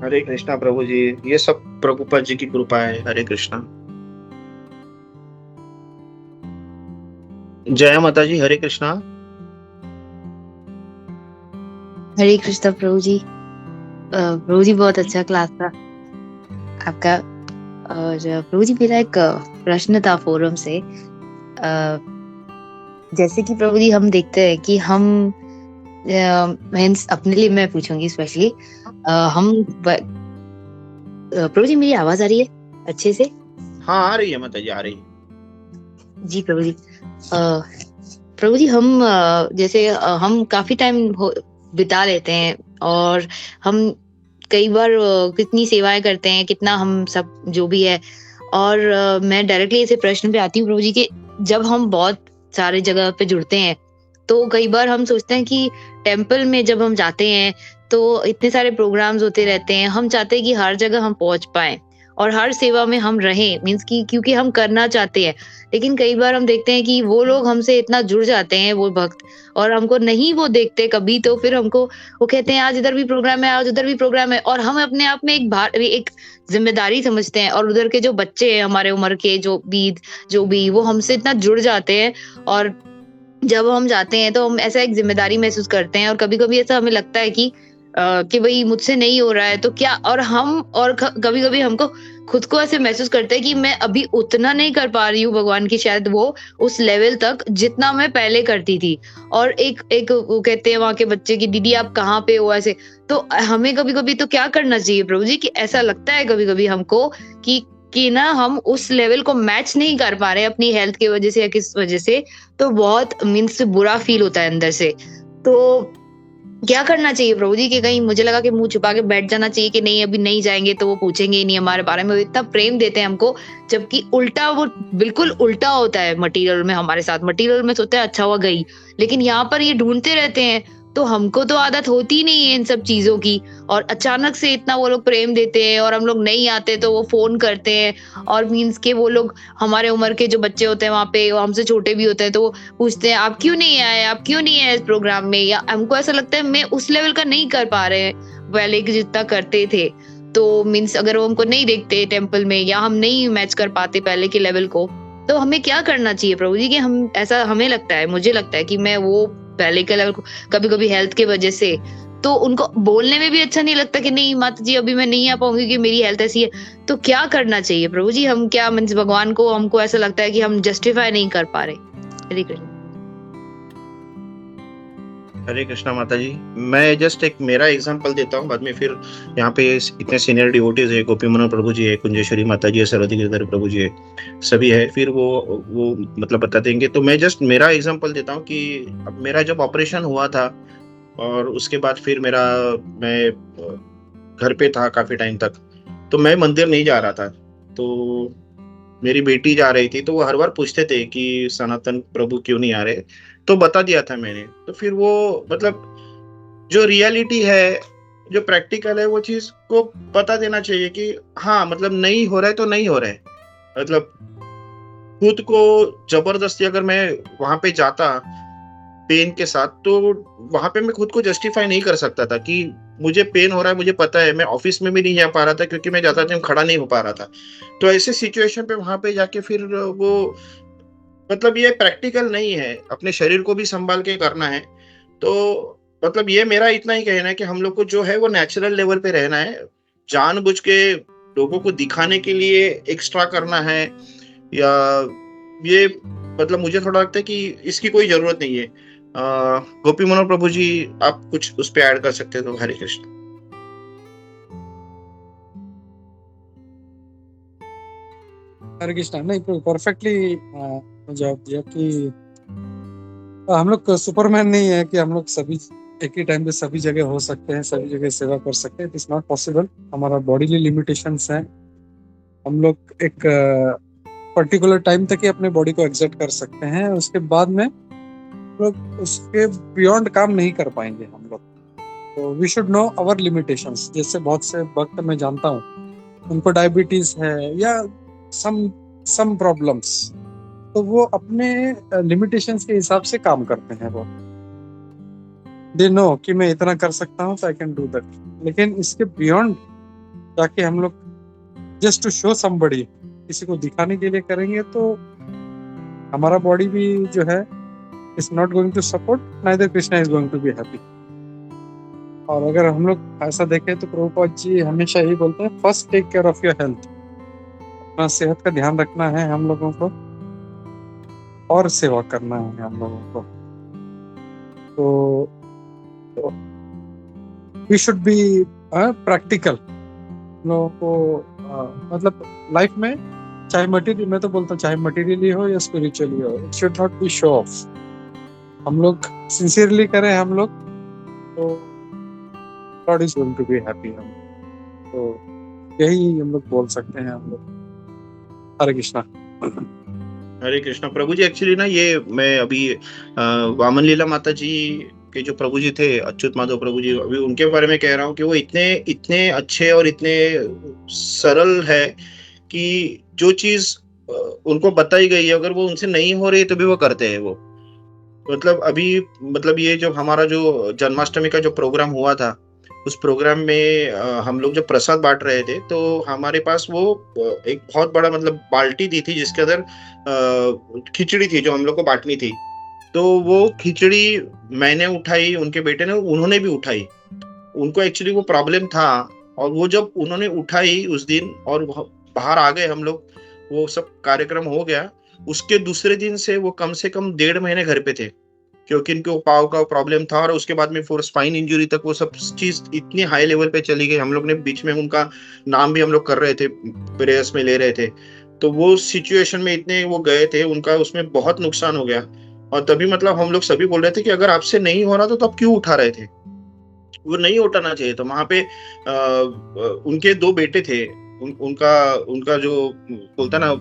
हरे कृष्णा प्रभु जी, ये सब प्रभुपाद जी की कृपा है। हरे कृष्णा। जय माता जी। हरे कृष्णा। हरे कृष्णा प्रभु जी। प्रभु जी बहुत अच्छा क्लास था आपका। और प्रभु जी मेरा एक प्रश्न था फोरम से। जैसे कि प्रभु जी हम देखते हैं कि हम मीन्स अपने लिए मैं पूछूंगी स्पेशली, हम प्रभु जी मेरी आवाज आ रही है अच्छे से? हाँ आ रही है माता जी, आ रही है। जी प्रभु जी। प्रभु जी हम जैसे हम काफी टाइम बिता लेते हैं और हम कई बार कितनी सेवाएं करते हैं, कितना हम सब जो भी है। और मैं डायरेक्टली ऐसे प्रश्न पे आती हूँ प्रभु जी कि जब हम बहुत सारे जगह पे जुड़ते हैं तो कई बार हम सोचते हैं कि टेम्पल में जब हम जाते हैं तो इतने सारे प्रोग्राम्स होते रहते हैं, हम चाहते हैं कि हर जगह हम पहुंच पाएं और हर सेवा में हम रहें, मीन्स कि क्योंकि हम करना चाहते हैं। लेकिन कई बार हम देखते हैं कि वो लोग हमसे इतना जुड़ जाते हैं, वो भक्त, और हमको नहीं वो देखते कभी, तो फिर हमको वो कहते हैं आज इधर भी प्रोग्राम है, आज उधर भी प्रोग्राम है, और हम अपने आप में एक जिम्मेदारी समझते हैं। और उधर के जो बच्चे हैं हमारे उम्र के जो भी वो हमसे इतना जुड़ जाते हैं, और जब हम जाते हैं तो हम ऐसा एक जिम्मेदारी महसूस करते हैं। और कभी-कभी ऐसा हमें लगता है कि भाई मुझसे नहीं हो रहा है तो क्या, और हम और कभी-कभी हमको खुद को ऐसे महसूस करते हैं कि मैं अभी उतना नहीं कर पा रही हूँ भगवान की शायद वो उस लेवल तक जितना मैं पहले करती थी। और एक वो कहते हैं वहाँ के बच्चे की दीदी आप कहाँ पे हो ऐसे। तो हमें कभी-कभी तो क्या करना चाहिए प्रभु जी कि ऐसा लगता है कभी-कभी हमको कि ना हम उस लेवल को मैच नहीं कर पा रहे अपनी हेल्थ की वजह से या किस वजह से, तो बहुत मीन्स बुरा फील होता है अंदर से। तो क्या करना चाहिए प्रभु जी कि कहीं मुझे लगा कि मुंह छुपा के बैठ जाना चाहिए कि नहीं अभी नहीं जाएंगे तो वो पूछेंगे ही नहीं हमारे बारे में, वो इतना प्रेम देते हैं हमको, जबकि उल्टा वो बिल्कुल उल्टा होता है मटेरियल में हमारे साथ। मटेरियल में सोचते हैं अच्छा हुआ गई, लेकिन यहाँ पर ये ढूंढते रहते हैं। तो हमको तो आदत होती नहीं है इन सब चीजों की, और अचानक से इतना वो लोग प्रेम देते हैं और हम लोग नहीं आते तो वो फोन करते हैं। और मीन्स के वो लोग हमारे उम्र के जो बच्चे होते हैं वहाँ पे, वो हमसे छोटे भी होते हैं, तो वो पूछते हैं आप क्यों नहीं आए, आप क्यों नहीं आए इस प्रोग्राम में। या हमको ऐसा लगता है मैं उस लेवल का नहीं कर पा रहे पहले जितना करते थे। तो मीन्स अगर वो हमको नहीं देखते टेम्पल में या हम नहीं मैच कर पाते पहले के लेवल को, तो हमें क्या करना चाहिए प्रभु जी कि हम ऐसा, हमें लगता है, मुझे लगता है कि मैं वो पहले के लेवल को कभी-कभी हेल्थ के वजह से, तो उनको बोलने में भी अच्छा नहीं लगता कि नहीं माता जी अभी मैं नहीं आ पाऊंगी कि मेरी हेल्थ ऐसी है। तो क्या करना चाहिए प्रभु जी? हम क्या मीन्स भगवान को हमको ऐसा लगता है कि हम जस्टिफाई नहीं कर पा रहे। हरे कृष्ण। हरे कृष्णा माता जी। मैं जस्ट एक मेरा एग्जांपल देता हूँ, बाद में फिर यहाँ पे इतने सीनियर डिवोटीज है, गोपी मनोहर प्रभु जी है, कुंजेश्वरी माता जी है, सरस्वती गिरधर प्रभु जी है, सभी है, फिर वो मतलब बता देंगे। तो मैं जस्ट मेरा एग्जांपल देता हूँ कि अब मेरा जब ऑपरेशन हुआ था और उसके बाद फिर मैं घर पे था काफी टाइम तक, तो मैं मंदिर नहीं जा रहा था। तो मेरी बेटी जा रही थी, तो वो हर बार पूछते थे कि सनातन प्रभु क्यों नहीं आ रहे, तो बता दिया था मैंने। तो फिर वो मतलब जो रियलिटी है, जो प्रैक्टिकल है, वो चीज को बता देना चाहिए कि हाँ मतलब नहीं हो रहा है तो नहीं हो रहा है। मतलब खुद को जबरदस्ती अगर मैं वहां पे जाता पेन के साथ, तो वहां पे मैं खुद को जस्टिफाई नहीं कर सकता था कि मुझे पेन हो रहा है, मुझे पता है। मैं ऑफिस में भी नहीं जा पा रहा था क्योंकि मैं ज्यादा टाइम खड़ा नहीं हो पा रहा था। तो ऐसे सिचुएशन पे वहां पे जाके फिर वो मतलब ये प्रैक्टिकल नहीं है, अपने शरीर को भी संभाल के करना है। तो मतलब ये मेरा इतना ही कहना है कि हम लोग को जो है वो नेचुरल लेवल पे रहना है, जानबूझ के लोगों को दिखाने के लिए एक्स्ट्रा करना है, या ये मतलब मुझे थोड़ा लगता है कि इसकी कोई जरूरत नहीं है। गोपी मनोहर प्रभु जी, आप कुछ उस पे ऐड कर सकते हो तो। हरे कृष्ण। हरे कृष्णा। नहीं परफेक्टली जवाब दिया कि हम लोग सुपरमैन नहीं है कि हम लोग सभी एक ही टाइम पे सभी जगह हो सकते हैं, सभी जगह सेवा कर सकते हैं। It is not possible. हमारा बॉडीली लिमिटेशंस हैं। हम लोग एक पर्टिकुलर टाइम तक ही अपने बॉडी को एग्जर्ट कर सकते हैं, उसके बाद में लोग उसके बियॉन्ड काम नहीं कर पाएंगे हम लोग। तो we should know our limitations. जैसे बहुत से भक्त मैं जानता हूँ उनको डायबिटीज है या सम प्रॉब्लम्स, तो वो अपने लिमिटेशंस के हिसाब से काम करते हैं। वो दे नो कि मैं इतना कर सकता हूँ तो आई कैन डू दैट। लेकिन इसके बियॉन्ड जाके हम लोग जस्ट टू शो समबडी, किसी को दिखाने के लिए करेंगे तो हमारा बॉडी भी जो है is not going to support, neither Krishna is going to be happy. और अगर हम लोग ऐसा देखें तो प्रभुपाद जी हमेशा यही बोलते हैं, first take care of your health. अपना सेहत का ध्यान रखना है हम लोगों को और सेवा करना है हम लोगों को। तो वी शुड बी प्रैक्टिकल। लोगों को मतलब लाइफ में चाहे मटेरियल, मैं तो बोलता हूँ चाहे मटेरियली हो या स्पिरिचुअली हो, it should not be show off. हम लोग सिंसियरली करें हम लोग तो God is going to be happy. हम तो यही हम लोग बोल सकते हैं हम लोग। हरे कृष्णा। हरे कृष्णा प्रभु जी। एक्चुअली ना ये मैं अभी वामन लीला माता जी के जो प्रभु जी थे, अच्युत माधव प्रभु जी, अभी उनके बारे में कह रहा हूँ कि वो इतने इतने अच्छे और इतने सरल है कि जो चीज उनको बताई गई है अगर वो उनसे नहीं हो रही तो भी वो करते हैं वो। मतलब अभी मतलब ये जो हमारा जो जन्माष्टमी का जो प्रोग्राम हुआ था, उस प्रोग्राम में हम लोग जब प्रसाद बांट रहे थे तो हमारे पास वो एक बहुत बड़ा मतलब बाल्टी दी थी जिसके अंदर खिचड़ी थी जो हम लोग को बांटनी थी। तो वो खिचड़ी मैंने उठाई, उनके बेटे ने, उन्होंने भी उठाई। उनको एक्चुअली वो प्रॉब्लम था और वो जब उन्होंने उठाई उस दिन और बाहर आ गए हम लोग, वो सब कार्यक्रम हो गया। उसके दूसरे दिन से वो कम से कम 1.5 महीने घर पे थे क्योंकि इनको पाव का प्रॉब्लम था और उसके बाद में फोर स्पाइन इंजरी तक वो सब चीज इतनी हाई लेवल पे चली गई। हम लोग ने बीच में उनका नाम भी हम लोग कर रहे थे, प्रेयर्स में ले रहे थे। तो वो सिचुएशन में इतने वो गए थे, उनका उसमें बहुत नुकसान हो गया। और तभी मतलब हम लोग सभी बोल रहे थे कि अगर आपसे नहीं हो रहा तो तब क्यों उठा रहे थे? वो नहीं उठाना चाहिए। तो वहां पे उनके 2 बेटे थे, उनका उनका जो बोलता ना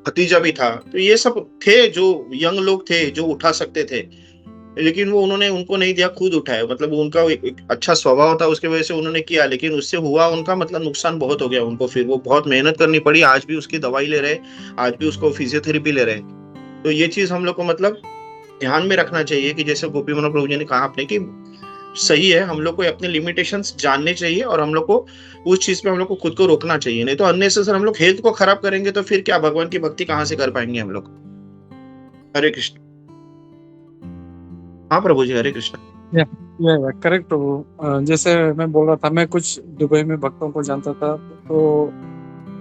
भतीजा भी था। तो ये सब थे जो यंग लोग थे जो उठा सकते थे, लेकिन वो उन्होंने उनको नहीं दिया, खुद उठाया। मतलब उनका एक अच्छा स्वभाव था, उसके वजह से उन्होंने किया, लेकिन उससे हुआ उनका मतलब नुकसान बहुत हो गया उनको। फिर वो बहुत मेहनत करनी पड़ी, आज भी उसकी दवाई ले रहे, आज भी उसको फिजियोथेरेपी ले रहे। तो ये चीज हम लोग को मतलब ध्यान में रखना चाहिए कि जैसे गोपी मनोहर प्रभु जी ने कहा आपने कि सही है, हम लोग को अपने लिमिटेशंस जानने चाहिए और हम लोग को उस चीज पे हम लोग को खुद को रोकना चाहिए। नहीं तो अननेसेसरी हम लोग हेल्थ को खराब करेंगे तो फिर क्या भगवान की भक्ति कहाँ से कर पाएंगे हम लोग। हरे कृष्ण। हाँ प्रभु जी, हरे कृष्ण। या करेक्ट प्रभु। जैसे मैं बोल रहा था, मैं कुछ दुबई में भक्तों को जानता था, तो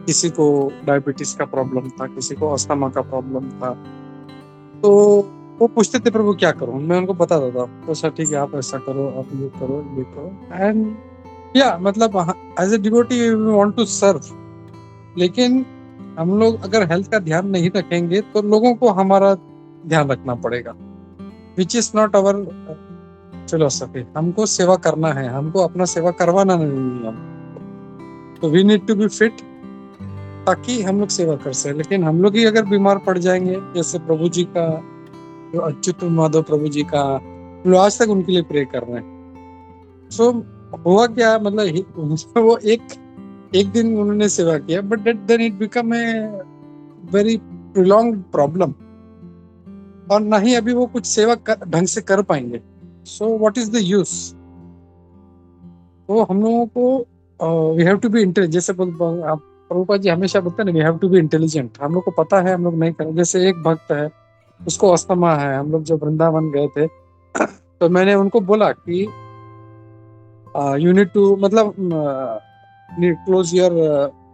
किसी को डायबिटीज का प्रॉब्लम था, किसी को अस्थमा का प्रॉब्लम था। तो वो पूछते थे प्रभु क्या करूं, मैं उनको बताता था तो सर ठीक है आप ऐसा करो, आप ये करो, ये करो। एंड या मतलब as a devotee we want to serve. लेकिन हम लोग अगर हेल्थ का ध्यान नहीं रखेंगे तो लोगों को हमारा ध्यान रखना पड़ेगा, which is not our philosophy. हमको सेवा करना है, हमको अपना सेवा करवाना नहीं है। तो we need to be fit ताकि हम लोग सेवा कर सके। लेकिन हम लोग ही अगर बीमार पड़ जाएंगे, जैसे प्रभु जी का जो अच्युत माधव प्रभु जी का, हम लोग आज तक उनके लिए प्रे कर रहे हैं। सो हुआ क्या, मतलब वो एक दिन उन्होंने सेवा किया, but then it become a very prolonged problem, और ना ही अभी वो कुछ सेवा ढंग से कर पाएंगे। So what is the use? तो हम लोगों को we have to be intelligent. जैसे प्रभुपाद जी हमेशा बोलते हैं ना, we have to be intelligent. हम लोग को पता है, हम लोग नहीं करें। जैसे एक भक्त है, उसको अस्थमा है। हम लोग जब वृंदावन गए थे तो मैंने उनको बोला कि यू नीड टू मतलब क्लोज योर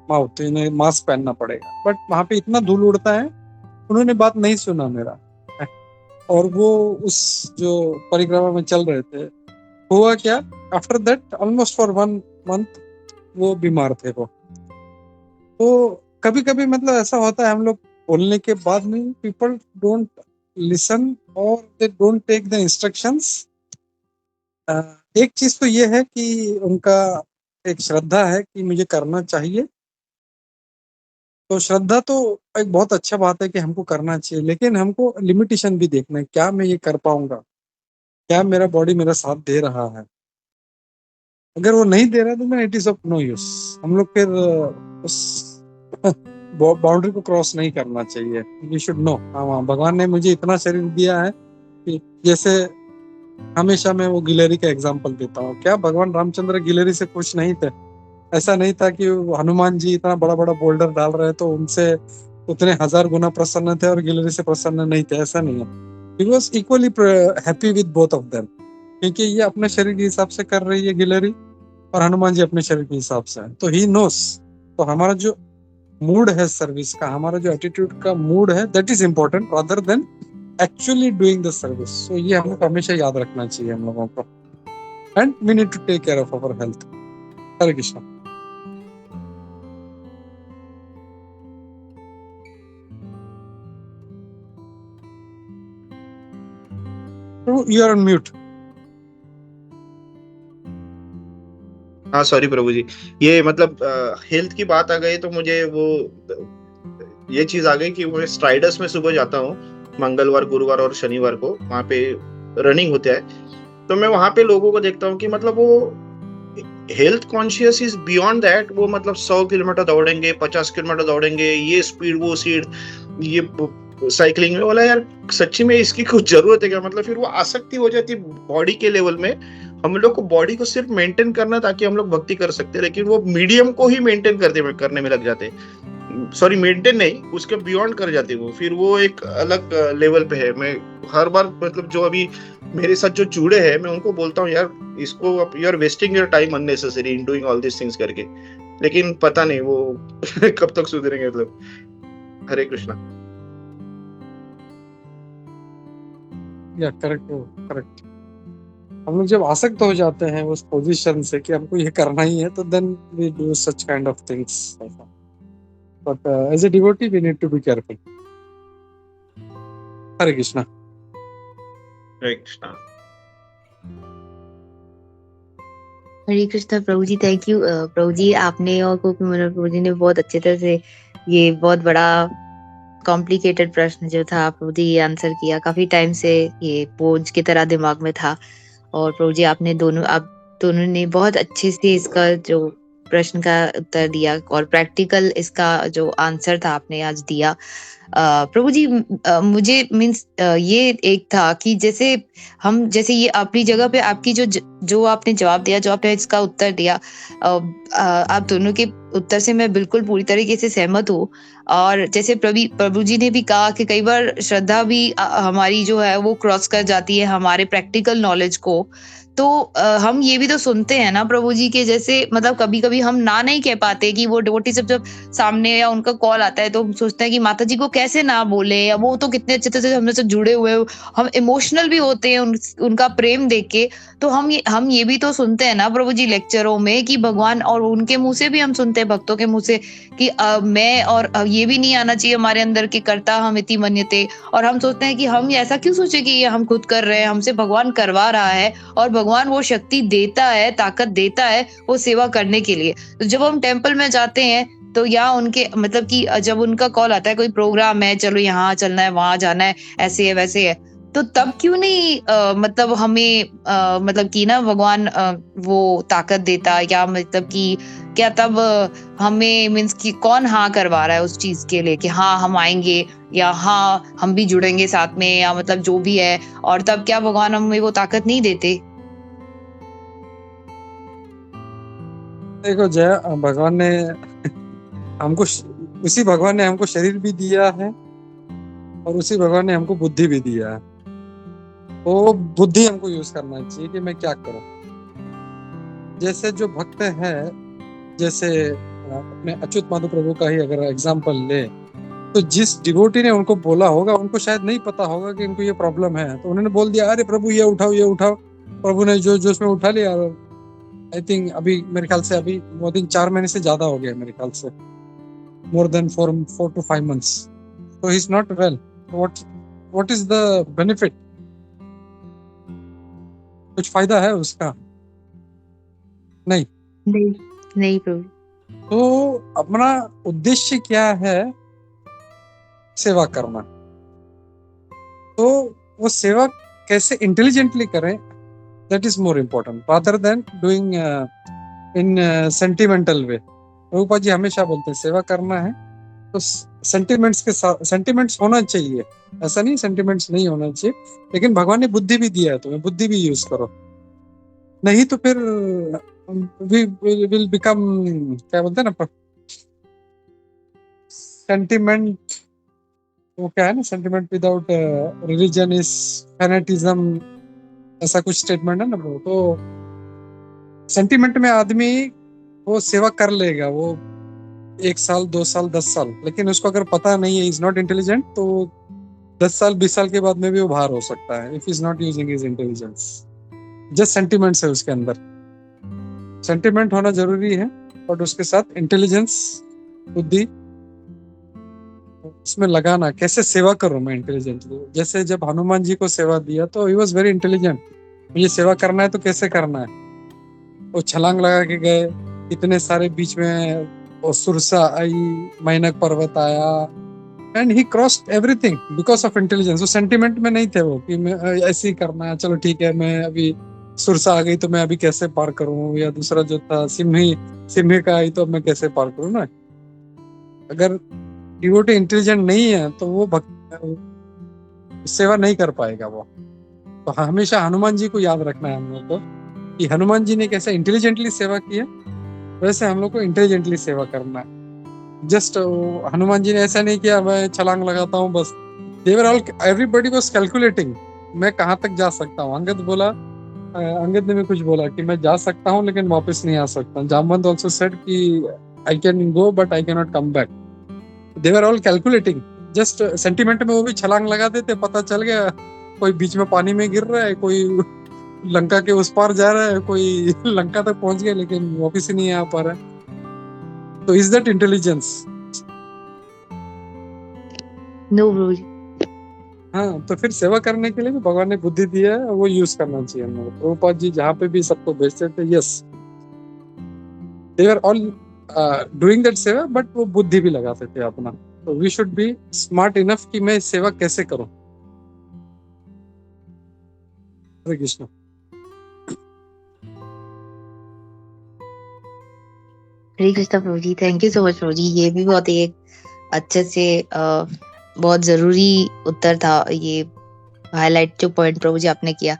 माउथ, मास्क पहनना पड़ेगा। बट वहां पे इतना धूल उड़ता है, उन्होंने बात नहीं सुना मेरा। और वो उस जो परिक्रमा में चल रहे थे, हुआ क्या, after that almost for 1 month वो बीमार थे वो। तो कभी कभी मतलब ऐसा होता है, हम लोग बोलने के बाद में पीपल डोंट लिसन और they don't take the instructions. एक चीज तो ये है कि उनका एक श्रद्धा है कि मुझे करना चाहिए, तो श्रद्धा तो एक बहुत अच्छा बात है कि हमको करना चाहिए। लेकिन हमको लिमिटेशन भी देखना है, क्या मैं ये कर पाऊंगा, क्या मेरा बॉडी मेरा साथ दे रहा है। अगर वो नहीं दे रहा तो it is of no use. हम लोग फिर उस बाउंड्री को क्रॉस नहीं करना चाहिए। वी शुड नो, हाँ भगवान ने मुझे इतना शरीर दिया है कि जैसे हमेशा मैं वो गिलहरी का एग्जांपल देता हूँ। क्या भगवान रामचंद्र गिलहरी से खुश नहीं थे? ऐसा नहीं था कि हनुमान जी इतना बड़ा बड़ा बोल्डर डाल रहे तो उनसे उतने 1000 गुना प्रसन्न थे और गिलहरी से प्रसन्न नहीं थे, ऐसा नहीं है। He was equally happy with both of them, क्योंकि ये अपने शरीर के हिसाब से कर रही है गिलहरी और हनुमान जी अपने शरीर के हिसाब से। तो ही नोस। तो हमारा जो मूड है सर्विस का, हमारा जो एटीट्यूड का मूड है, that is important rather than actually doing the service. So ये हम लोग हमेशा याद रखना चाहिए हम लोगों को। And we need to take care of our health. Hare Krishna. You are on mute. हाँ सॉरी प्रभु जी, ये मतलब हेल्थ की बात आ गई तो मुझे वो ये चीज आ गई कि मैं स्ट्राइडर्स में सुबह जाता हूँ मंगलवार, गुरुवार और शनिवार को, वहाँ पे रनिंग होता है। तो मैं वहाँ पे लोगों को देखता हूँ कि मतलब वो health conscious is beyond that. वो मतलब 100 किलोमीटर दौड़ेंगे, 50 किलोमीटर दौड़ेंगे, ये स्पीड वो स्पीड, ये साइकिलिंग में। बोला यार सच्ची में इसकी कुछ जरूरत है क्या? मतलब फिर वो आसक्ति हो जाती बॉडी के लेवल में। हम लोग को बॉडी को सिर्फ मेंटेन करना ताकि हम लोग भक्ति कर सकते हैं, लेकिन वो मीडियम को ही मेंटेन करने में लग जाते हैं। सॉरी, मेंटेन नहीं, उसके बियॉन्ड कर जाते वो, फिर वो एक अलग लेवल पे है। मैं हर बार मतलब जो अभी मेरे साथ जो जुड़े हैं, मैं उनको बोलता हूँ यार इसको you are wasting your time unnecessary in doing all this things करके, लेकिन पता नहीं वो कब तक सुधरेंगे। मतलब हरे कृष्णा। या करेक्ट। हम लोग जब आसक्त हो जाते हैं उस पोजीशन से कि हमको ये करना ही है, तो then we do such kind of things. But as a devotee we need to be careful. Hare Krishna. Hare Krishna. Hare Krishna प्रभु जी, थैंक यू प्रभु जी। आपने और गोपी मनोहर प्रभु जी ने बहुत अच्छे तरह से ये बहुत बड़ा कॉम्प्लिकेटेड प्रश्न जो था प्रभु जी ये आंसर किया। काफी टाइम से ये बोझ की तरह दिमाग में था, और प्रभु जी आप दोनों ने बहुत अच्छे से इसका जो प्रश्न का उत्तर दिया और प्रैक्टिकल इसका जो आंसर था आपने आज दिया। प्रभु जी मुझे मीन्स ये एक था कि जैसे ये अपनी जगह पे आपकी जो आपने जवाब दिया, जो आपने इसका उत्तर दिया, आप दोनों के उत्तर से मैं बिल्कुल पूरी तरीके से सहमत हूँ। और जैसे प्रभु जी ने भी कहा कि कई बार श्रद्धा भी हमारी जो है वो क्रॉस कर जाती है हमारे प्रैक्टिकल नॉलेज को। तो हम ये भी तो सुनते हैं ना प्रभु जी के, जैसे मतलब कभी कभी हम ना नहीं कह पाते कि वो डिवोटी जब सामने या उनका कॉल आता है तो हम सोचते हैं कि माता जी को कैसे ना बोले, या वो तो कितने अच्छे से हमसे से जुड़े हुए, हम इमोशनल भी होते हैं उनका प्रेम देख के। तो हम ये भी तो सुनते हैं ना प्रभु जी लेक्चरों में कि भगवान, और उनके मुंह से भी हम सुनते हैं भक्तों के मुंह से कि मैं और ये भी नहीं आना चाहिए हमारे अंदर कि कर्ता हम इति मन्यते। और हम सोचते हैं कि हम ऐसा क्यों सोचे कि ये हम खुद कर रहे हैं, हमसे भगवान करवा रहा है, और भगवान वो शक्ति देता है, ताकत देता है वो सेवा करने के लिए। तो जब हम टेम्पल में जाते हैं तो या उनके मतलब कि जब उनका कॉल आता है कोई प्रोग्राम है, चलो यहाँ चलना है, वहां जाना है, ऐसे है वैसे है, तो तब क्यों नहीं मतलब हमें मतलब कि ना भगवान वो ताकत देता, या मतलब कि क्या तब हमें मीन्स कि कौन हाँ करवा रहा है उस चीज के लिए कि हाँ हम आएंगे, या हाँ हम भी जुड़ेंगे साथ में, या मतलब जो भी है, और तब क्या भगवान हमें वो ताकत नहीं देते? देखो जय, भगवान ने हमको उसी भगवान ने हमको शरीर भी दिया है और उसी भगवान ने हमको बुद्धि भी दिया है। वो बुद्धि हमको यूज करना चाहिए कि मैं क्या करूं। जैसे जो भक्त है, जैसे अपने अच्युत माधव प्रभु का ही अगर एग्जांपल ले, तो जिस डिवोटी ने उनको बोला होगा उनको शायद नहीं पता होगा कि इनको ये प्रॉब्लम है, तो उन्होंने बोल दिया अरे प्रभु ये उठाओ। प्रभु ने जो उसमें उठा लिया। आई थिंक अभी मेरे ख्याल से अभी मोर देन 4 महीने से ज्यादा हो गया, मेरे ख्याल से more than 4 to 5 months. So he's not well. What is the benefit? कुछ फायदा है उसका? नहीं प्रभु। तो अपना उद्देश्य क्या है? सेवा करना। तो वो सेवा कैसे इंटेलिजेंटली करें, That is more important rather than doing in sentimental way. Prabhupada ji हमेशा बोलते हैं सेवा करना है तो सेंटिमेंट्स के साथ, सेंटिमेंट्स होना चाहिए, ऐसा नहीं सेंटिमेंट्स नहीं होना चाहिए, लेकिन भगवान ने बुद्धि भी दिया है, तुम्हें बुद्धि भी यूज करो, नहीं तो फिर विल बिकम, क्या बोलते हैं ना, सेंटिमेंट, वो क्या है ना, sentiment without religion is fanaticism, ऐसा कुछ स्टेटमेंट है ना वो। तो सेंटिमेंट में आदमी वो सेवा कर लेगा, वो 1 साल 2 साल 10 साल, लेकिन उसको अगर पता नहीं है, इज नॉट इंटेलिजेंट, तो 10 साल 20 साल के बाद में भी वो बाहर हो सकता है, if is not using his intelligence. Just sentiments है उसके अंदर, सेंटिमेंट होना जरूरी है, बट उसके साथ इंटेलिजेंस, बुद्धि उसमें लगाना, कैसे सेवा करूं मैं इंटेलिजेंटली। जैसे जब हनुमान जी को सेवा दिया तो ही वॉज वेरी इंटेलिजेंट, मुझे सेवा करना है तो कैसे करना है। वो छलांग लगा के गए, इतने सारे बीच में सुरसा आई, मैनक पर्वत आया, and he crossed everything because of intelligence. वो सेंटिमेंट में नहीं थे वो कि मैं ऐसे ही करना है, चलो ठीक है, मैं अभी सुरसा आ गई तो मैं अभी कैसे पार करूं, या दूसरा जो था सिम्ही का आई तो मैं कैसे पार करूं ना। अगर डिवोटी इंटेलिजेंट नहीं है तो वो सेवा नहीं कर पाएगा वो। तो हमेशा हनुमान जी को याद रखना है हम लोग को कि हनुमान जी ने कैसे इंटेलिजेंटली सेवा की है, वैसे हम लोग को इंटेलिजेंटली सेवा करना है। जस्ट हनुमान जी ने ऐसा नहीं किया मैं छलांग लगाता हूँ बस, देवर ऑल, एवरीबॉडी वाज कैलकुलेटिंग मैं कहाँ तक जा सकता हूँ। अंगद ने भी कुछ बोला कि मैं जा सकता हूँ लेकिन वापस नहीं आ सकता। जामवंत आल्सो सेड कि I can go but I can not come back. They were all calculating, just sentiment में वो भी छलांग लगा देते, पता चल गया कोई बीच में पानी में गिर रहा है, कोई लंका के उस पार जा रहा है, कोई लंका तक पहुंच गया लेकिन वापस ही नहीं आ पा रहा है। तो is that intelligence? No bro. हाँ, तो फिर सेवा करने के लिए भी भगवान ने बुद्धि दिया है, वो यूज करना चाहिए हम लोग। प्रभुपाद जी जहाँ पे भी सबको भेजते थे, yes they were all doing that seva, but वो बुद्धि भी लगाते थे अपना। तो we should be smart enough कि मैं सेवा कैसे करूं। हरे कृष्ण। हरे कृष्णा प्रभु जी, थैंक यू सो मच प्रभु जी। ये भी बहुत एक अच्छे से बहुत जरूरी उत्तर था, ये हाईलाइट जो पॉइंट प्रभु जी आपने किया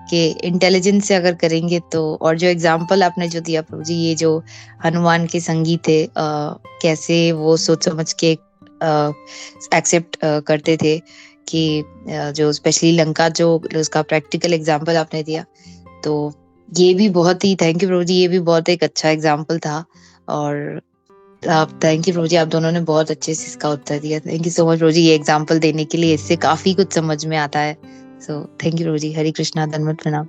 कि इंटेलिजेंस से अगर करेंगे तो। और जो एग्जाम्पल आपने जो दिया प्रभु जी, ये जो हनुमान के संगी थे, कैसे वो सोच समझ के एक्सेप्ट करते थे कि जो स्पेशली लंका, जो उसका प्रैक्टिकल एग्जाम्पल आपने दिया, तो ये भी बहुत ही, थैंक यू प्रभु जी, ये भी बहुत एक अच्छा एग्जाम्पल था। और आप, थैंक यू प्रभु जी, आप दोनों ने बहुत अच्छे से इसका उत्तर दिया। थैंक यू सो मच प्रभु जी, ये एग्जाम्पल देने के लिए। इससे काफी कुछ समझ में आता है। सो थैंक यू प्रभु जी। हरे कृष्णा, धन्यवाद, प्रणाम।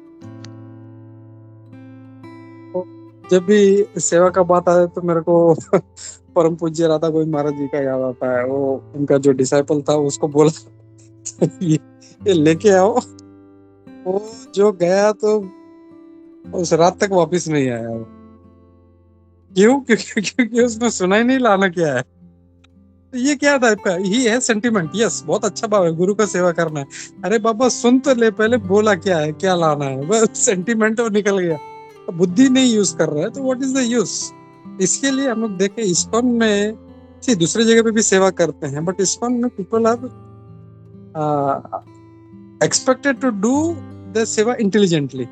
जब भी सेवा का बात आए तो मेरे को परम पूज्य राधा गोविंद महाराज जी का याद आता है। वो उनका जो डिसाइपल था उसको बोला ये लेके आओ, वो जो गया तो उस रात तक वापस नहीं आया वो। क्यों? क्योंकि उसने सुना ही नहीं लाना क्या है। तो ये क्या टाइप का ही है सेंटिमेंट? यस, बहुत अच्छा भाव है, गुरु का सेवा करना है। अरे बाबा सुन तो ले, पहले बोला क्या है, क्या लाना है, बस सेंटिमेंट वो निकल गया, बुद्धि नहीं यूज कर रहा है, तो व्हाट इज द यूज? इसके लिए हम लोग देखें, इस्कॉन में दूसरी जगह पे भी सेवा करते हैं, बट इस्कॉन में people are expected to do the seva intelligently.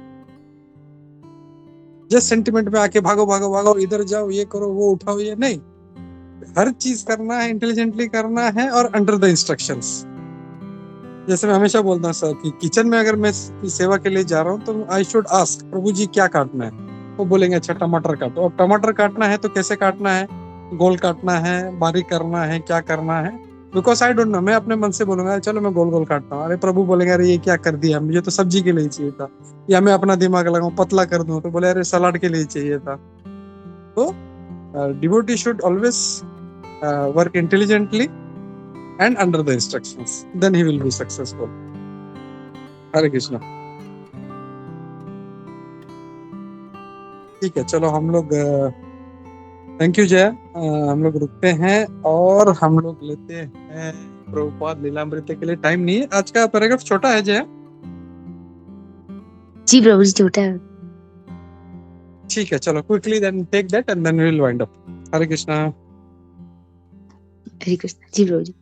Just sentiment में आके भागो भागो भागो, इधर जाओ, ये करो, वो उठाओ, ये नहीं। हर चीज करना है, इंटेलिजेंटली करना है और अंडर द इंस्ट्रक्शंस। जैसे मैं हमेशा बोलता हूँ सर कि किचन में अगर मैं सेवा के लिए जा रहा हूँ तो आई शुड आस्क प्रभु जी क्या काटना है। वो बोलेंगे अच्छा टमाटर काटो। अब टमाटर काटना है तो कैसे काटना है, गोल काटना है, बारीक करना है, क्या करना है, बिकॉज आई डोंट नो। मैं अपने मन से बोलूंगा चलो मैं गोल गोल काटता हूँ। अरे प्रभु बोलेंगे अरे ये क्या कर दिया, मुझे तो सब्जी के लिए चाहिए था। या मैं अपना दिमाग लगाऊं पतला कर दूं तो बोले अरे सलाद के लिए चाहिए था। तो devotee should always work intelligently and under the instructions, then he will be successful. हरे कृष्णा। ठीक है, चलो हम लोग थैंक यू जय, हम लोग रुकते हैं और हम लोग लेते हैं प्रभुपाद लीलामृत के लिए। टाइम नहीं है, आज का पैराग्राफ छोटा है जय। जी प्रभु जी छोटा है। ठीक है, चलो quickly then take that and then we will wind up. Hare Krishna. Hare Krishna ji प्रभु जी।